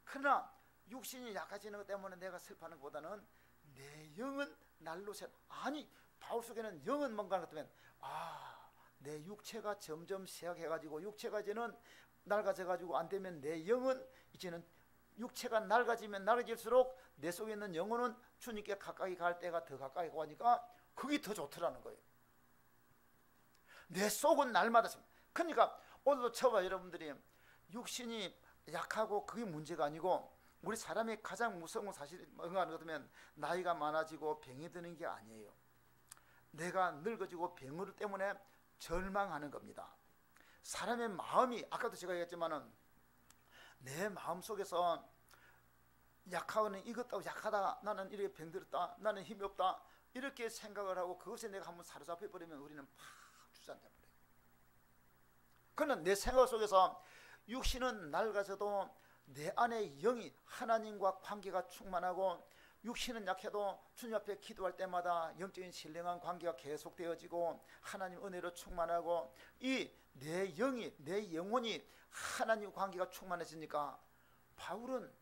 그러나 육신이 약해지는 것 때문에 내가 슬퍼하는 것보다는 내 영은 날로 새. 아니 바울 속에는 영은 뭔가 같으면 내 육체가 점점 쇠약해가지고 육체가 이제는 낡아져가지고 안 되면 내 영은 이제는 육체가 낡아지면 낡아질수록 내 속에 있는 영혼은 주님께 가까이 갈 때가 더 가까이 가니까 그게 더 좋더라는 거예요. 내 속은 날마다. 그러니까 오늘도 쳐봐 여러분들이 육신이 약하고 그게 문제가 아니고 우리 사람이 가장 무서운 사실이 뭔가 하는 것 같으면 나이가 많아지고 병이 드는 게 아니에요. 내가 늙어지고 병으로 때문에 절망하는 겁니다. 사람의 마음이 아까도 제가 얘기했지만은 내 마음 속에서 약하거나 이것도 약하다, 나는 이렇게 병들었다, 나는 힘이 없다 이렇게 생각을 하고 그것에 내가 한번 사로잡혀 버리면 우리는 팍 주저앉아 버려요. 그러나 내 생각 속에서 육신은 낡아져도 내 안에 영이 하나님과 관계가 충만하고 육신은 약해도 주님 앞에 기도할 때마다 영적인 신령한 관계가 계속되어지고 하나님 은혜로 충만하고 이 내 영이, 내 영혼이 하나님 관계가 충만해지니까 바울은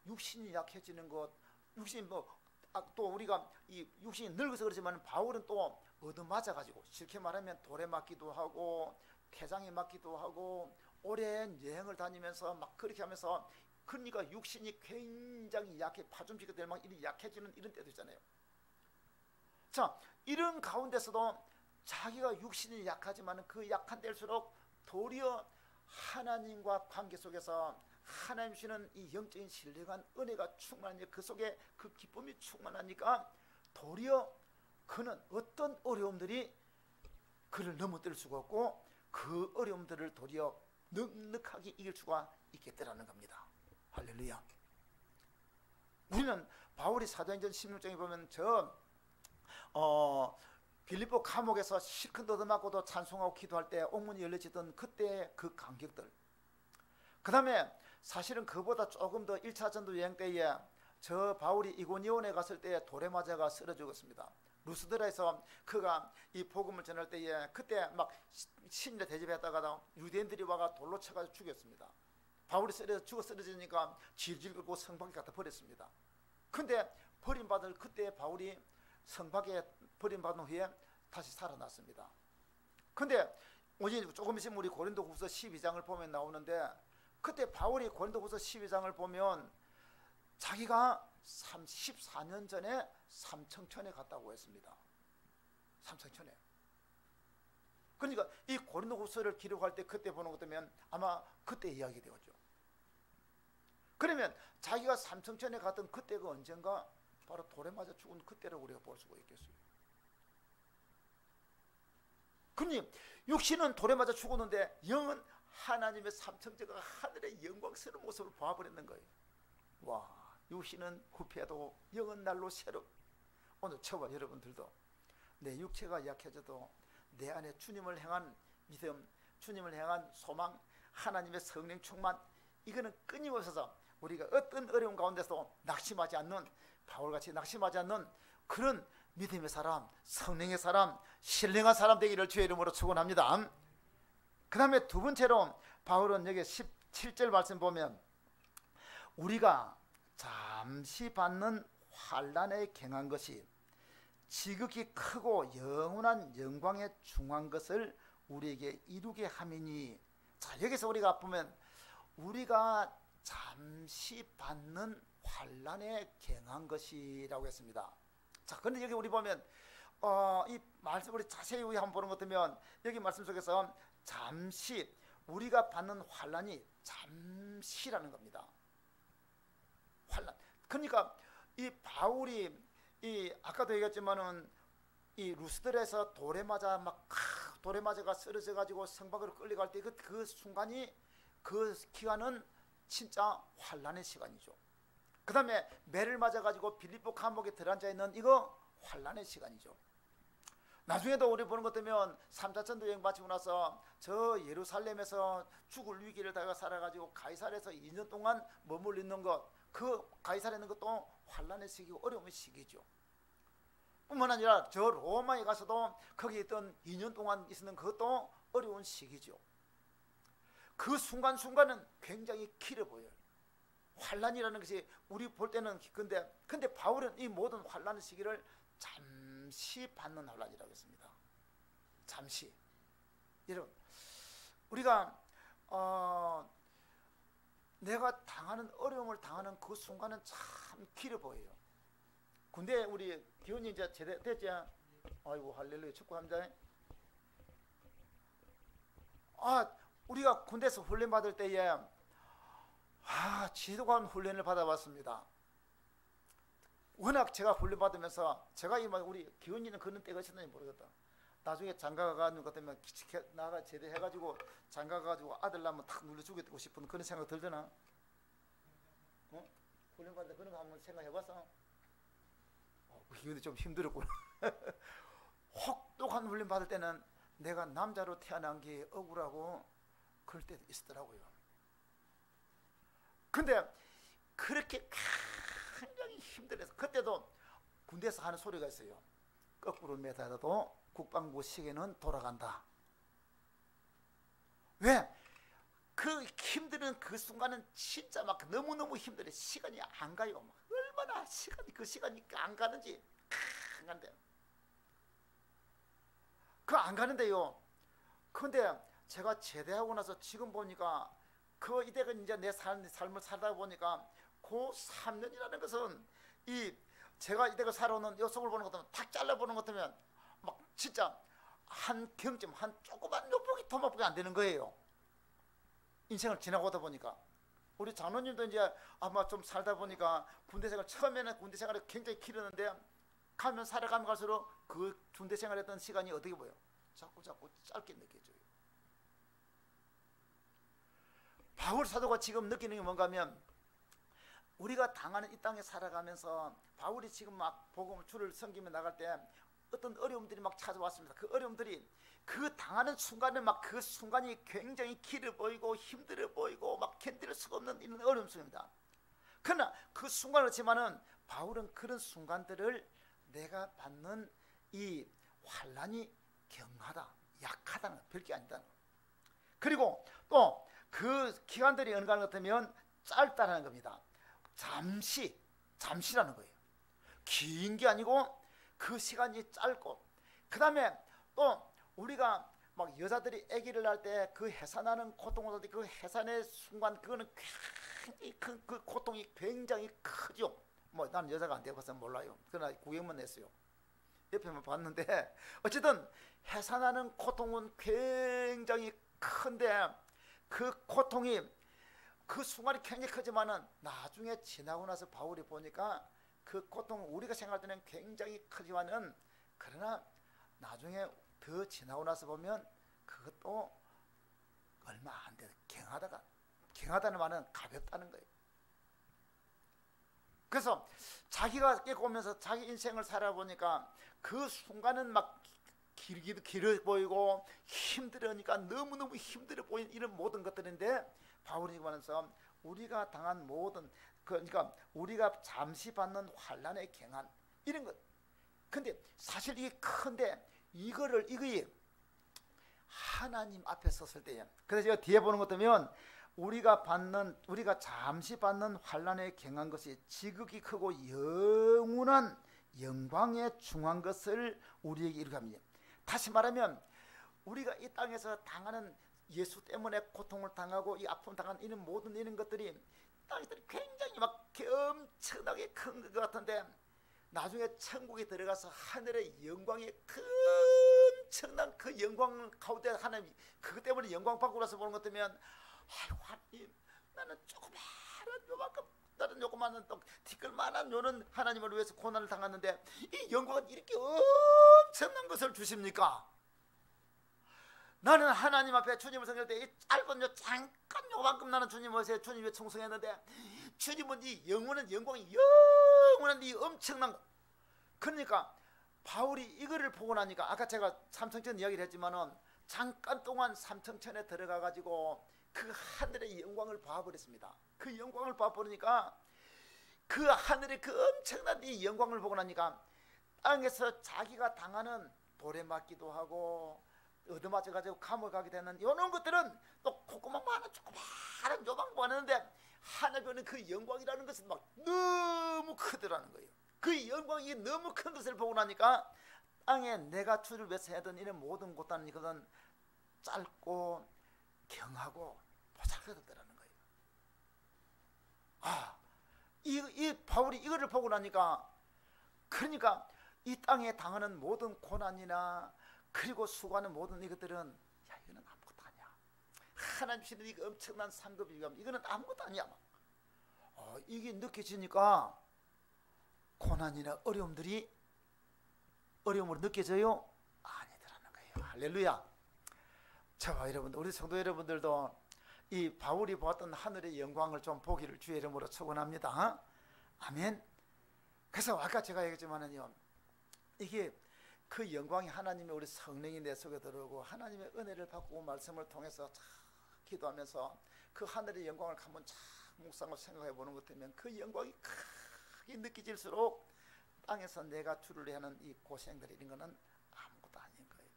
육신이 약해지는 것, 육신이 또 우리가 이 육신이 늙어서 그렇지만 바울은 또 얻어맞아가지고 쉽게 말하면 돌에 맞기도 하고 폐장에 맞기도 하고 오랜 여행을 다니면서 막 그렇게 하면서 그러니까 육신이 굉장히 약해 파종지가 될 만큼 약해지는 이런 때도 있잖아요. 자, 이런 가운데서도 자기가 육신이 약하지만 그 약한 때일수록 도리어 하나님과 관계 속에서 하나님 주시는 이 영적인 신령한 은혜가 충만하니까 그 속에 그 기쁨이 충만하니까 도리어 그는 어떤 어려움들이 그를 넘어뜨릴 수가 없고 그 어려움들을 도리어 넉넉하게 이길 수가 있겠다라는 겁니다. 할렐루야. 우리는 바울이 사도행전 16장에 보면 빌립보 감옥에서 실컷 얻어맞고도 찬송하고 기도할 때 옥문이 열려지던 그때 그 감격들, 그 다음에 사실은 그보다 조금 더 1차 전도 여행 때에 저 바울이 이고니온에 갔을 때 돌에 맞아가 쓰러 죽었습니다. 루스드라에서 그가 이 복음을 전할 때에 그때 막 신자 대접했다가 유대인들이 와가 돌로 쳐가지고 죽였습니다. 바울이 죽어 쓰러지니까 질질 끌고 성밖에 갖다 버렸습니다. 근데 버림받을 그때 바울이 성밖에 버림받은 후에 다시 살아났습니다. 근데 오직 조금 있으면 우리 고린도후서 12장을 보면 나오는데 그때 바울이 고린도후서 12장을 보면 자기가 14년 전에 삼청천에 갔다고 했습니다. 삼청천에. 그러니까 이 고린도후서를 기록할 때 그때 보는 것 같으면 아마 그때 이야기 되었죠. 그러면 자기가 삼청천에 갔던 그때가 언젠가 바로 돌에 맞아 죽은 그때라고 우리가 볼 수가 있겠어요. 그러니 육신은 돌에 맞아 죽었는데 영은 하나님의 삼청제가 하늘의 영광스러운 모습을 봐버렸는 거예요. 와, 육신은 후패도 영은 날로 새롭. 오늘 저와 여러분들도 내 육체가 약해져도 내 안에 주님을 향한 믿음, 주님을 향한 소망, 하나님의 성령 충만, 이거는 끊임없어서 우리가 어떤 어려운 가운데서 낙심하지 않는, 바울같이 낙심하지 않는 그런 믿음의 사람, 성령의 사람, 신령한 사람 되기를 주의 이름으로 축원합니다. 그 다음에 두 번째로 바울은 여기 17절 말씀 보면 우리가 잠시 받는 환난에 경한 것이 지극히 크고 영원한 영광에 중한 것을 우리에게 이루게 함이니. 자, 여기서 우리가 보면 우리가 잠시 받는 환난에 경한 것이라고 했습니다. 자, 그런데 여기 우리 보면 이 말씀 우리 자세히 한번 보는 것 같으면 여기 말씀 속에서 잠시 우리가 받는 환난이 잠시라는 겁니다. 환난. 그러니까 이 바울이 이 아까도 얘기했지만은 이 루스드라에서 돌에 맞아가 쓰러져 가지고 성박으로 끌려갈 때 그 순간이, 그 기간은 진짜 환난의 시간이죠. 그 다음에 매를 맞아 가지고 빌립보 감옥에 들어앉아 있는 이거 환난의 시간이죠. 나중에도 우리 보는 것 같으면 3차 전도 여행 마치고 나서 저 예루살렘에서 죽을 위기를 당해 살아가지고 가이사랴에서 2년 동안 머물러 있는 것, 그 가이사랴에 있는 것도 환난의 시기고 어려움의 시기죠. 뿐만 아니라 저 로마에 가서도 거기 있던 2년 동안 있는 그것도 어려운 시기죠. 그 순간순간은 굉장히 길어 보여요. 환난이라는 것이 우리 볼 때는 근데 바울은 이 모든 환난의 시기를 잠시 받는 환난이라고 했습니다. 잠시. 여러분, 우리가 내가 당하는 어려움을 당하는 그 순간은 참 길어 보여요. 군대 우리 기훈이 이제 제대됐지? 아이고 할렐루야, 축구합니다. 우리가 군대에서 훈련 받을 때에 지도관 훈련을 받아봤습니다. 워낙 제가 훈련 받으면서 제가 우리 기훈이는 그런 때가 있었는지 모르겠다. 나중에 장가가 가는 것 때문에 나가 제대해가지고 장가가 가지고 아들 낳으면 탁 눌러주고 싶은 그런 생각 들잖아. 훈련 받을 때 그런 거 한번 생각해봤어? 기훈이 좀 힘들었구나. 혹독한 훈련 받을 때는 내가 남자로 태어난 게 억울하고 그럴 때도 있었더라고요. 근데 그렇게 굉장히 굉장히 힘들어서 그때도 군대에서 하는 소리가 있어요. 거꾸로 매달아도 국방부 시계는 돌아간다. 왜? 그 힘든 그 순간은 진짜 막 너무너무 힘들어요. 시간이 안 가요. 막 얼마나 그 시간이 안 가는지 안 간대요. 그 안 가는데요. 근데 제가 제대하고 나서 지금 보니까 그 이때가 이제 내 삶을 살다 보니까 그 3년이라는 것은 이 제가 이때가 살아오는 요속을 보는 것 같으면 탁 잘라보는 것 같으면 막 진짜 한 경점 한 조그만 요폭이 토막폭이 안 되는 거예요. 인생을 지나고 오다 보니까 우리 장로님도 이제 아마 좀 살다 보니까 군대 생활 처음에는 군대 생활이 굉장히 길었는데 가면 살아가면 갈수록 그 군대 생활했던 시간이 어떻게 보여? 자꾸 짧게 느껴져요. 바울 사도가 지금 느끼는 게 뭔가 하면 우리가 당하는 이 땅에 살아가면서 바울이 지금 막 복음을 주를 섬기며 나갈 때 어떤 어려움들이 막 찾아왔습니다. 그 어려움들이 그 당하는 순간에 막 그 순간이 굉장히 길어 보이고 힘들어 보이고 막 견딜 수가 없는 이런 어려움 속입니다. 그러나 그 순간을 그렇지만은 바울은 그런 순간들을 내가 받는 이 환난이 경하다, 약하다는 별게 아니다. 그리고 또 그 기간들이 어느 것 같으면 짧다는 겁니다. 잠시라는 거예요. 긴 게 아니고 그 시간이 짧고, 그 다음에 또 우리가 막 여자들이 아기를 낳을 때 그 해산하는 고통을 할 때 그 해산의 순간 그거는 굉장히 그 고통이 굉장히 크죠. 뭐 나는 여자가 안 되어서 몰라요. 그러나 구경만 했어요. 옆에만 봤는데 어쨌든 해산하는 고통은 굉장히 큰데 그 고통이 그 순간이 굉장히 크지만은 나중에 지나고 나서 바울이 보니까 그 고통은 우리가 생각할 때는 굉장히 크지만은 그러나 나중에 더 지나고 나서 보면 그것도 얼마 안 돼. 경하다는 말은 가볍다는 거예요. 그래서 자기가 깨고면서 자기 인생을 살아보니까 그 순간은 막 길어 보이고 힘들으니까 너무너무 힘들어 보이는 이런 모든 것들인데 바울이 말하면서 우리가 당한 모든 그러니까 우리가 잠시 받는 환난의 경한 이런 것. 근데 사실 이게 큰데 이거에 하나님 앞에 섰을 때에 그래서 제가 뒤에 보는 것 보면 우리가 잠시 받는 환난에 경한 것이 지극히 크고 영원한 영광에 중한 것을 우리에게 이르게 합니다. 다시 말하면 우리가 이 땅에서 당하는 예수 때문에 고통을 당하고 이 아픔을 당하는 이런 모든 이런 것들이 땅에서 굉장히 막 엄청나게 큰 것 같은데 나중에 천국에 들어가서 하늘의 영광의 엄청난 그 영광 가운데 하나님 그것 때문에 영광 받고 나서 보는 것 때문에 아이고 하나님 나는 조그마한 요만큼 다른 요그마한 티끌만한 요는 하나님을 위해서 고난을 당했는데 이 영광은 이렇게 엄청난 것을 주십니까? 나는 하나님 앞에 주님을 섬길 때 이 짧은 요 잠깐 요만큼 나는 주님 앞에 주님의 충성했는데 주님은 이 영원한 영광이 영원한 이 엄청난 그러니까 바울이 이거를 보고 나니까 아까 제가 삼성천 이야기를 했지만은 잠깐 동안 삼성천에 들어가 가지고 그 하늘의 영광을 봐버렸습니다. 그 영광을 봐버리니까 그 하늘의 그 엄청난 이 영광을 보고 나니까 땅에서 자기가 당하는 돌에 맞기도 하고 얻어맞아 가지고 감옥 가게 되는 이런 것들은 또 콧구멍만한 조그마한 요방 보았는데 하나님은 그 영광이라는 것은 막 너무 크더라는 거예요. 그 영광이 너무 큰 것을 보고 나니까 땅에 내가 주를 위해서 하던 이런 모든 고단은 이것은 짧고 경하고 보잘것없더라는 거예요. 이 바울이 이거를 보고 나니까 그러니까 이 땅에 당하는 모든 고난이나 그리고 수고하는 모든 이것들은 야 이거는 아무것도 아니야. 하나님 주시는 이 엄청난 상급이 이거는 아무것도 아니야. 이게 느껴지니까 고난이나 어려움으로 느껴져요? 아니더라는 거예요. 할렐루야. 저와 여러분들 우리 성도 여러분들도 이 바울이 보았던 하늘의 영광을 좀 보기를 주의 이름으로 축원합니다. 아멘. 그래서 아까 제가 얘기했지만은요 이게 그 영광이 하나님의 우리 성령이 내 속에 들어오고 하나님의 은혜를 받고 말씀을 통해서 기도하면서 그 하늘의 영광을 한번 묵상하고 생각해 보는 것 때문에 그 영광이 크게 느껴질수록 땅에서 내가 주를 하는 이 고생들 이런 거는 아무것도 아닌 거예요.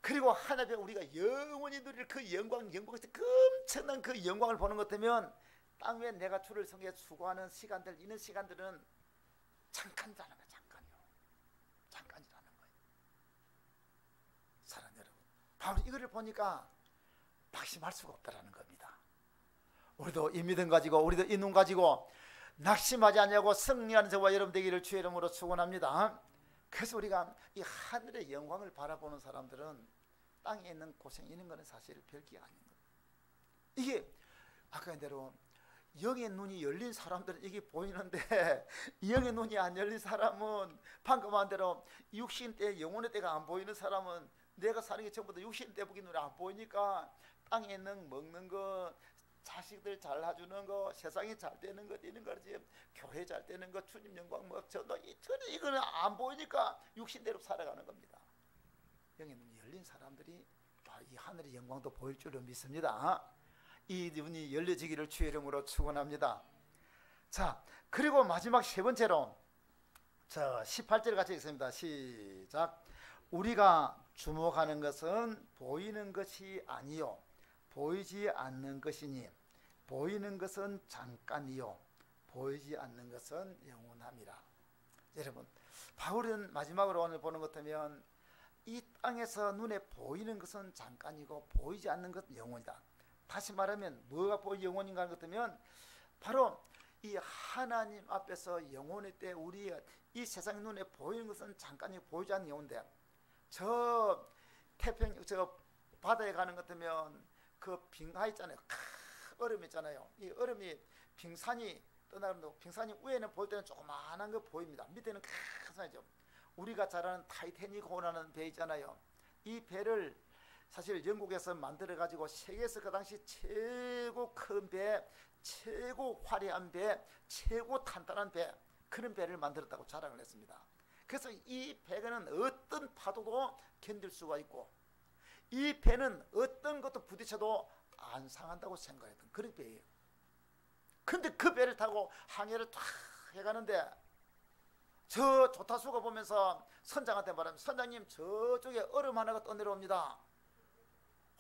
그리고 하나님의 우리가 영원히 누릴 그 영광에서 그 엄청난 그 영광을 보는 것 같으면 땅 위에 내가 주를 섬기에 수고하는 시간들, 이런 시간들은 잠깐이라는 거예요. 잠깐이라는 거예요. 사랑하는 여러분, 바로 이거를 보니까 낙심할 수가 없다라는 겁니다. 우리도 이 믿음 가지고, 우리도 이 눈 가지고 낙심하지 않냐고 승리하는 저와 여러분 되기를 주의 이름으로 축원합니다. 그래서 우리가 이 하늘의 영광을 바라보는 사람들은 땅에 있는 고생 이런 거는 사실 별게 아닌 거예요. 이게 아까 한 대로 영의 눈이 열린 사람들은 이게 보이는데 영의 눈이 안 열린 사람은 방금 한 대로 육신 때 영혼의 때가 안 보이는 사람은 내가 사는 게 전부 다 육신 때 보기 눈에 안 보이니까 땅에 있는 먹는 거, 자식들 잘 해주는 거, 세상이 잘 되는 것, 이런 거지, 교회 잘 되는 거, 주님 영광 뭐 전도 이거는 안 보이니까 육신대로 살아가는 겁니다. 영의 눈이 열린 사람들이 이 하늘의 영광도 보일 줄로 믿습니다. 이 눈이 열려지기를 주의 이름으로 축원합니다. 자, 그리고 마지막 세 번째로 18절 같이 읽습니다. 시작. 우리가 주목하는 것은 보이는 것이 아니요 보이지 않는 것이니 보이는 것은 잠깐이요 보이지 않는 것은 영원함이라. 여러분, 바울은 마지막으로 오늘 보는 것 같으면 이 땅에서 눈에 보이는 것은 잠깐이고 보이지 않는 것은 영원이다. 다시 말하면 뭐가 영원인가 같으면 바로 이 하나님 앞에서 영원일 때 우리 이 세상 눈에 보이는 것은 잠깐이고 보이지 않는 영혼인데, 저 태평 저 바다에 가는 것 같으면 그 빙하 있잖아요. 얼음 있잖아요. 이 얼음이 빙산이 떠나가면 빙산이 위에는 볼 때는 조그마한 거 보입니다. 밑에는 큰 산이죠. 우리가 잘 아는 타이타닉호라는 배 있잖아요. 이 배를 사실 영국에서 만들어 가지고 세계에서 그 당시 최고 큰 배, 최고 화려한 배, 최고 탄탄한 배, 그런 배를 만들었다고 자랑을 했습니다. 그래서 이 배는 어떤 파도도 견딜 수가 있고 이 배는 어떤 것도 부딪혀도 안 상한다고 생각했던 그런 배예요. 근데 그 배를 타고 항해를 탁 해가는데 저 조타수가 보면서 선장한테 말하면, 선장님 저쪽에 얼음 하나가 떠내려옵니다.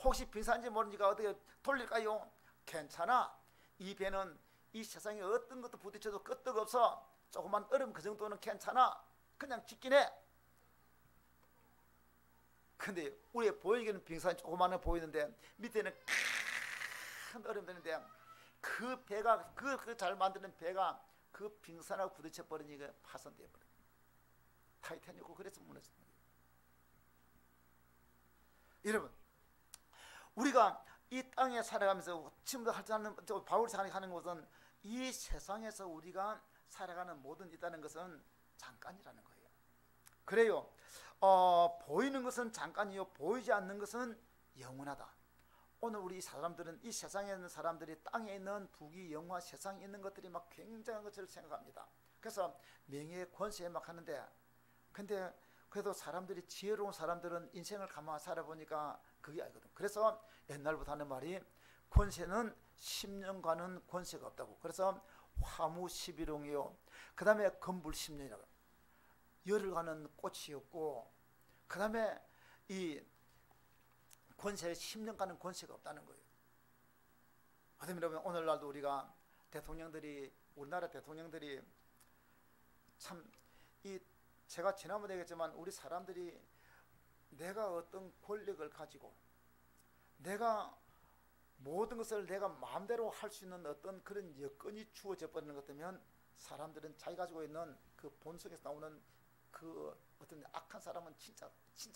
혹시 빙산인지 모르니까 어떻게 돌릴까요? 괜찮아. 이 배는 이 세상에 어떤 것도 부딪혀도 끄떡없어. 조그만 얼음 그 정도는 괜찮아. 그냥 짓긴 해. 근데 우리가 보이기는 빙산이 조그마한 보이는데 밑에는 큰 얼음 되는데 그 배가 그 잘 만드는 배가 그 빙산하고 부딪혀 버리니까 파손돼 버려. 타이타닉호 그래서 무너진 거예요. 여러분, 우리가 이 땅에 살아가면서 지금도 하는 바울이 살아가는 것은 이 세상에서 우리가 살아가는 모든 있다는 것은 잠깐이라는 거예요. 그래요. 보이는 것은 잠깐이요 보이지 않는 것은 영원하다. 오늘 우리 사람들은 이 세상에 있는 사람들이 땅에 있는 부귀 영화 세상에 있는 것들이 막 굉장한 것을 생각합니다. 그래서 명예 권세에 막 하는데, 근데 그래도 사람들이 지혜로운 사람들은 인생을 가만 살아보니까 그게 아니거든. 그래서 옛날부터 하는 말이 권세는 10년간은 권세가 없다고. 그래서 화무 11홍이요 그 다음에 건불 10년이라고. 열을 가는 꽃이 없고 그 다음에 이 권세 10년간은 권세가 없다는 거예요. 그러면 오늘날도 우리가 대통령들이, 우리나라 대통령들이 참 이 제가 지난번에 얘기했지만 우리 사람들이 내가 어떤 권력을 가지고 내가 모든 것을 내가 마음대로 할 수 있는 어떤 그런 여건이 주어져 버리는 것 같으면 사람들은 자기 가지고 있는 그 본성에서 나오는 그 어떤 악한 사람은 진짜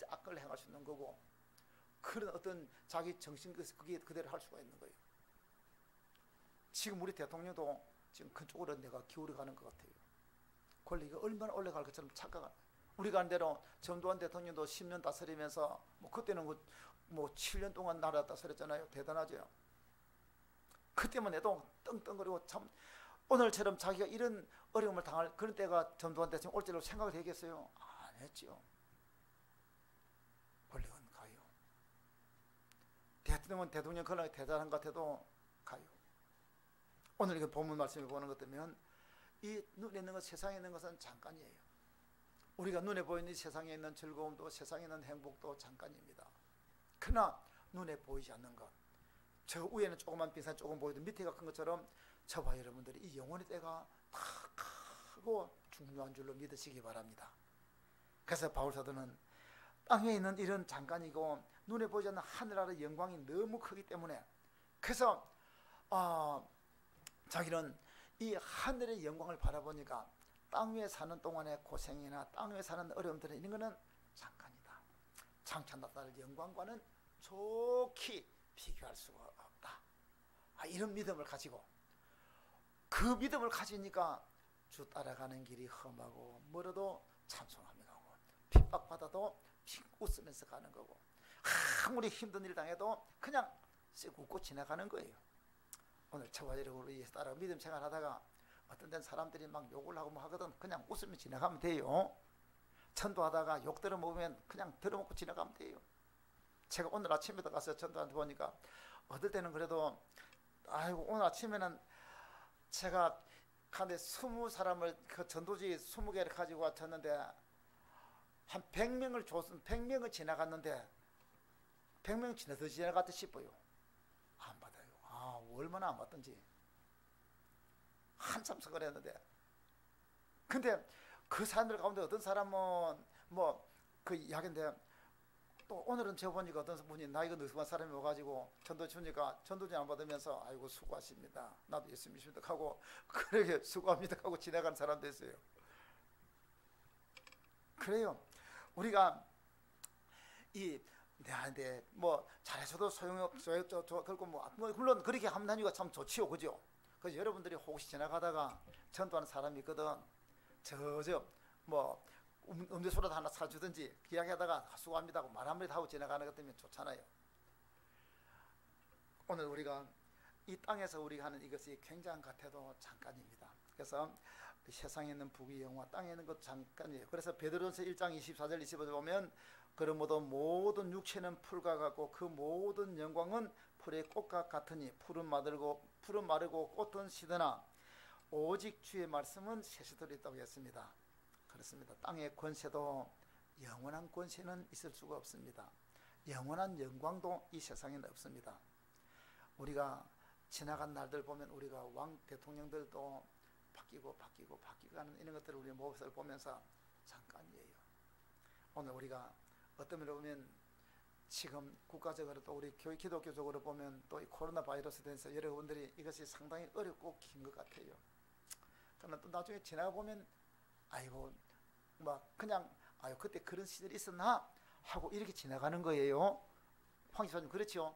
악을 행할 수 있는 거고, 그런 어떤 자기 정신 그게 그대로 할 수가 있는 거예요. 지금 우리 대통령도 지금 그쪽으로 내가 기울어가는 것 같아요. 권리가 얼마나 올라갈 것처럼 착각하는 거예요. 우리가 한 대로 전두환 대통령도 10년 다스리면서 그때는 뭐 7년 동안 나라 다스렸잖아요. 대단하죠. 그때만 해도 떵떵거리고 참 오늘처럼 자기가 이런 어려움을 당할 그런 때가 전두환 대통령 올 때로 생각을 했겠어요? 안 했죠. 권력은 가요. 대통령은 대통령 권력이 대단한 것 같아도 가요. 오늘 이거 본문 말씀을 보는 것 같으면 이 눈에 있는 것, 세상에 있는 것은 잠깐이에요. 우리가 눈에 보이는 세상에 있는 즐거움도, 세상에 있는 행복도 잠깐입니다. 그러나 눈에 보이지 않는 것, 저 위에는 조그만 빙산 조금 보이도 밑에가 큰 것처럼 저와 여러분들이 이 영혼의 때가 다 크고 중요한 줄로 믿으시기 바랍니다. 그래서 바울사도는 땅에 있는 일은 잠깐이고 눈에 보이지 않는 하늘나라의 영광이 너무 크기 때문에, 그래서 자기는 이 하늘의 영광을 바라보니까 땅 위에 사는 동안의 고생이나 땅 위에 사는 어려움들은 이런 거는 잠깐이다. 창천나라의 영광과는 좋게 비교할 수가 없다. 이런 믿음을 가지고, 그 믿음을 가지니까 주 따라가는 길이 험하고 멀어도 찬송하며 가고, 핍박받아도 웃으면서 가는 거고, 아무리 힘든 일 당해도 그냥 쓱 웃고 지나가는 거예요. 오늘 저와 여러분이 따라 믿음 생활하다가 어떤 데는 사람들이 막 욕을 하고 뭐 하거든. 그냥 웃으며 지나가면 돼요. 전도하다가 욕 들어먹으면 그냥 들어먹고 지나가면 돼요. 제가 오늘 아침에도 가서 전도한테 보니까 어떨 때는 그래도 아이고 오늘 아침에는 제가 간데 20사람을 그 전도지 20개를 가지고 왔었는데 한 100명을 줬으면 100명을 지나갔는데 100명 더 지나갔다 싶어요. 안 받아요. 얼마나 안 받던지 한참 서거렸는데, 근데 그 사람들 가운데 어떤 사람은 뭐 그 이야기인데, 또 오늘은 저 보니까 어떤 분이 나이가 늙은 사람이 와가지고 전도 주니까 전도지 안 받으면서 아이고 수고하십니다, 나도 예수 믿습니다 하고 그렇게 수고합니다 하고 지나가는 사람도 있어요. 그래요. 우리가 이 내한테 뭐 잘해서도 소용없어요. 그리고 뭐 물론 그렇게 하면 참 좋지요, 그죠? 그래서 여러분들이 혹시 지나가다가 전도하는 사람이 있거든. 뭐 음료수라도 하나 사주든지 이야기하다가 수고합니다 하고 말 한마디 하고 지나가는 것 때문에 좋잖아요. 오늘 우리가 이 땅에서 우리가 하는 이것이 굉장한 것 같아도 잠깐입니다. 그래서 세상에 있는 부귀 영화, 땅에 있는 것 잠깐이에요. 그래서 베드로전서 1장 24절 25절 보면 그러므로 모든 육체는 풀과 같고 그 모든 영광은 풀의 꽃과 같으니 풀은 마르고 꽃은 시드나 오직 주의 말씀은 새시도록 있다고 했습니다. 그렇습니다. 땅의 권세도 영원한 권세는 있을 수가 없습니다. 영원한 영광도 이 세상에는 없습니다. 우리가 지나간 날들 보면 우리가 왕 대통령들도 바뀌고 하는 이런 것들을 우리 모습을 보면서 잠깐이에요. 오늘 우리가 어떤 면으로 보면 지금 국가적으로 또 우리 기독교적으로 보면 또 이 코로나 바이러스에 대해서 여러분들이 이것이 상당히 어렵고 긴 것 같아요. 그러나 또 나중에 지나가 보면 아이고 막 그냥 아유 그때 그런 시절이 있었나 하고 이렇게 지나가는 거예요. 황 기사님 그렇죠?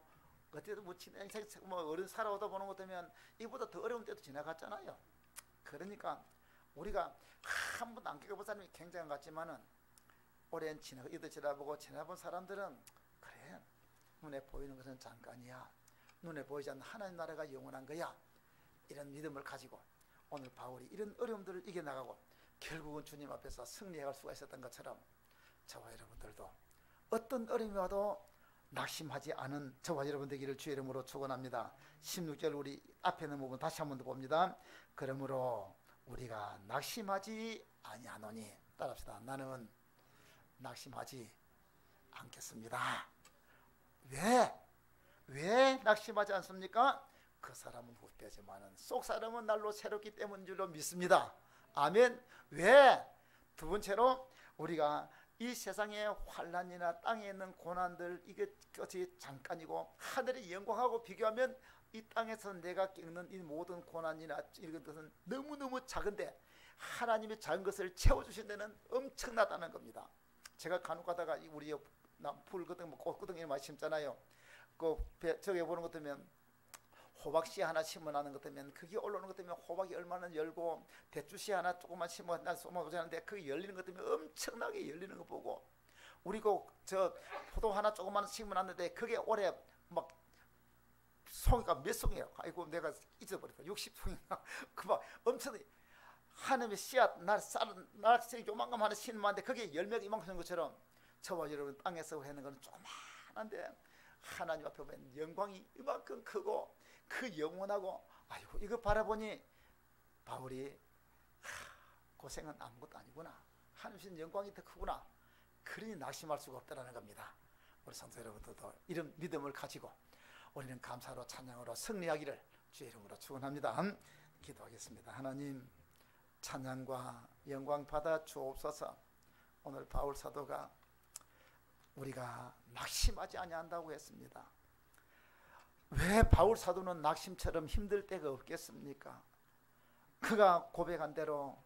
그때도 뭐 인생 뭐 어른 살아오다 보는 것 때문에 이보다 더 어려운 때도 지나갔잖아요. 그러니까 우리가 한 번도 안 겪어본 사람이 굉장한 것 같지만은 오랜 이들 지나보고 지나본 사람들은 그래 눈에 보이는 것은 잠깐이야. 눈에 보이지 않는 하나님 나라가 영원한 거야. 이런 믿음을 가지고 오늘 바울이 이런 어려움들을 이겨나가고 결국은 주님 앞에서 승리해갈 수가 있었던 것처럼 저와 여러분들도 어떤 어려움이 와도 낙심하지 않은 저와 여러분 되기를 주의 이름으로 축원합니다. 16절 우리 앞에 있는 부분 다시 한 번 더 봅니다. 그러므로 우리가 낙심하지 아니하노니, 따라합시다. 나는 낙심하지 않겠습니다. 왜 낙심하지 않습니까? 그 사람은 헛되지만은 속 사람은 날로 새롭기 때문인 줄로 믿습니다. 아멘. 왜? 두 번째로 우리가 이 세상의 환난이나 땅에 있는 고난들 이것이 잠깐이고 하늘의 영광하고 비교하면 이 땅에서 내가 겪는 이 모든 고난이나 이런 것은 너무너무 작은데 하나님이 작은 것을 채워주신 데는 엄청나다는 겁니다. 제가 간혹 가다가 우리 풀거든 뭐 꽃거든 이런 말 심잖아요. 그 저기 보는 것 때문에 호박씨 하나 심어놓는 것 때문에 그게 올라오는 것 때문에 호박이 얼마나 열고 대추씨 하나 조금만 심어보자는데 그게 열리는 것 때문에 엄청나게 열리는 거 보고, 우리고 저 포도 하나 조금만 심어놨는데 그게 올해 막 송이가 몇 송이에요. 아이고 내가 잊어버렸다. 60송인가 그 막 엄청 하나님의 씨앗 날씨 요만큼 하나 심었는데 그게 열매가 이만큼 된 것처럼 저와 여러분 땅에서 하는 것은 조그만한데 하나님 앞에 보면 영광이 이만큼 크고 그 영원하고 아이고 이거 바라보니 바울이 고생은 아무것도 아니구나, 하나님 주신 영광이 더 크구나, 그러니 낙심할 수가 없다는 겁니다. 우리 성도 여러분들도 이런 믿음을 가지고 우리는 감사로 찬양으로 승리하기를 주의 이름으로 축원합니다. 기도하겠습니다. 하나님, 찬양과 영광 받아 주옵소서. 오늘 바울 사도가 우리가 낙심하지 아니한다고 했습니다. 왜 바울 사도는 낙심처럼 힘들 때가 없겠습니까? 그가 고백한 대로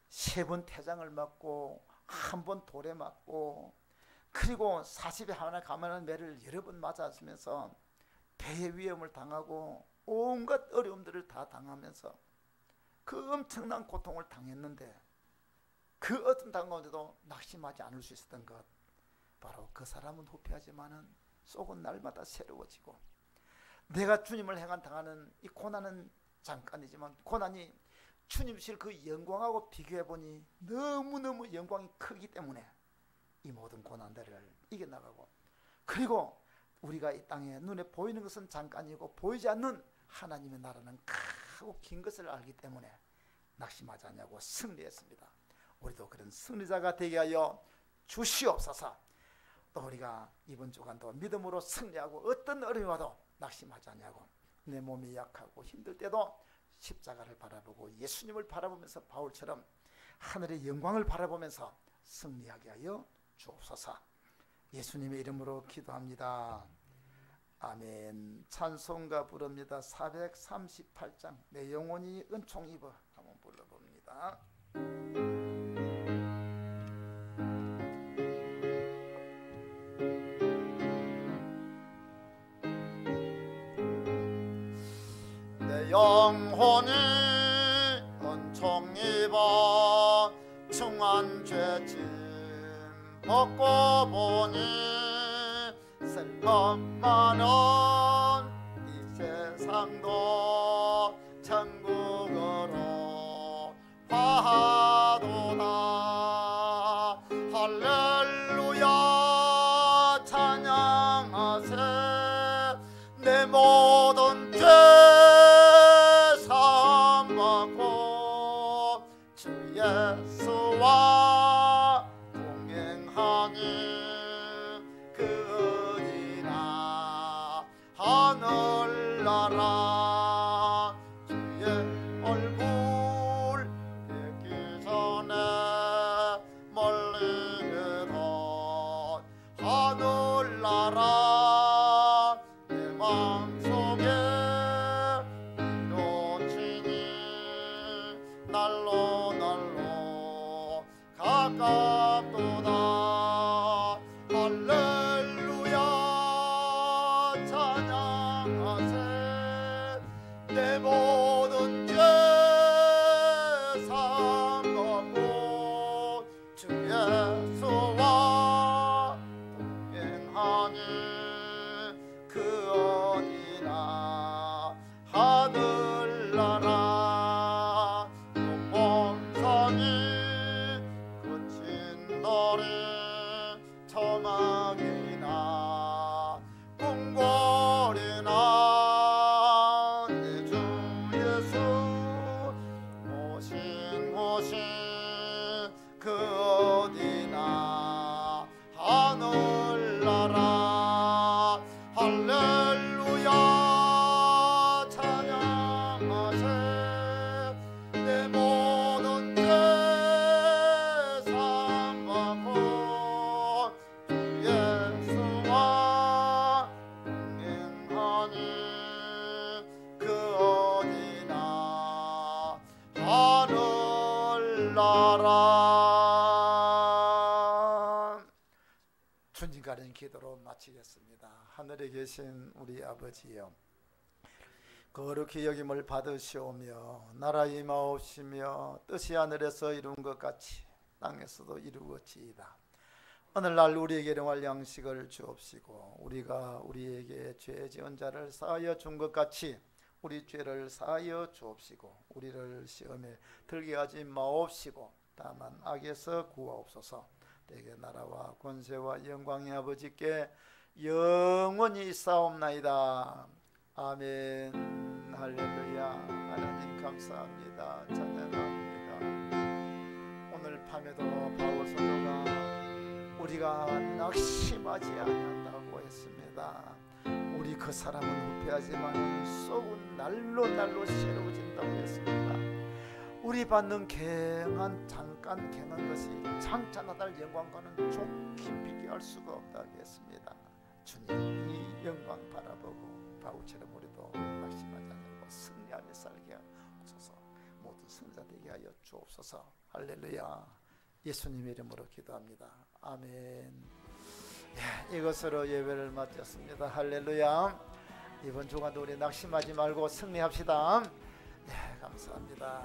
3번 태장을 맞고 1번 돌에 맞고, 그리고 40에 하나 감하는 매를 여러 번 맞았으면서 배의 위험을 당하고 온갖 어려움들을 다 당하면서 그 엄청난 고통을 당했는데, 그 어떤 가운데도 낙심하지 않을 수 있었던 것, 바로 그 사람은 후패하지만은 속은 날마다 새로워지고, 내가 주님을 당하는 이 고난은 잠깐이지만 고난이 주님 주실 그 영광하고 비교해보니 너무너무 영광이 크기 때문에 이 모든 고난들을 이겨나가고, 그리고 우리가 이 땅에 눈에 보이는 것은 잠깐이고 보이지 않는 하나님의 나라는 크고 긴 것을 알기 때문에 낙심하지 않냐고 승리했습니다. 우리도 그런 승리자가 되게 하여 주시옵소서. 또 우리가 이번 주간도 믿음으로 승리하고 어떤 어려움이 와도 낙심하지 않냐고, 내 몸이 약하고 힘들 때도 십자가를 바라보고 예수님을 바라보면서 바울처럼 하늘의 영광을 바라보면서 승리하게 하여 주옵소서. 예수님의 이름으로 기도합니다. 아멘. 찬송가 부릅니다. 438장 내 영혼이 은총 입어 한번 불러봅니다. 내 영혼이 은총 입어 중한 죄짐 벗고 보니 슬픔 많은 이 세상도 천국으로 화하도다. 할렐루야 찬양하세. 내 모든 죄 사함 받고 주 예수와 그 어디나 하늘나라 주의 얼굴 뵙기 전에 멀리는 하늘나라 내 마음속에 이루어지니 날로 날로 가깝도다. 할렐루야 찬양하세. 내 모든 죄 사함 받고 주 예수와 동행하니 그 어디나 하늘나라 공원산이 거친 돌이 천막이나 궁궐이나 내 주 예수 오신 곳이 그 어디나 하늘나라. 할렐루야 찬양하세. 내 모든 죄 사함 받고 예수와 동행하니 그 어디나 하늘나라. 주님 가린 기도로 마치겠습니다. 하늘에 계신 우리 아버지여, 거룩히 여김을 받으시오며 나라 임하옵시며 뜻이 하늘에서 이룬 것 같이 땅에서도 이루어지이다. 오늘날 우리에게 일용할 양식을 주옵시고 우리가 우리에게 죄 지은 자를 사하여 준 것 같이 우리 죄를 사하여 주옵시고 우리를 시험에 들게 하지 마옵시고 다만 악에서 구하옵소서. 대개 나라와 권세와 영광의 아버지께 영원히 있사옵나이다. 아멘. 할렐루야. 하나님 감사합니다. 찬양합니다. 밤에도 바울 사도가 우리가 낙심하지 않는다고 했습니다. 우리 그 사람은 후패하지만 속은 날로 날로 새로워진다고 했습니다. 우리 받는 갱한 잠깐 갱한 것이 장차 나달 영광과는 좋게 비교할 수가 없다고 했습니다. 주님 이 영광 바라보고 바울처럼 우리도 낙심하지 않고 승리하며 살게 하옵소서. 모든 승자 되게 하여 주옵소서. 할렐루야. 예수님 이름으로 기도합니다. 아멘. 이것으로 예배를 마쳤습니다. 할렐루야. 이번 주간도 우리 낙심하지 말고 승리합시다. 감사합니다.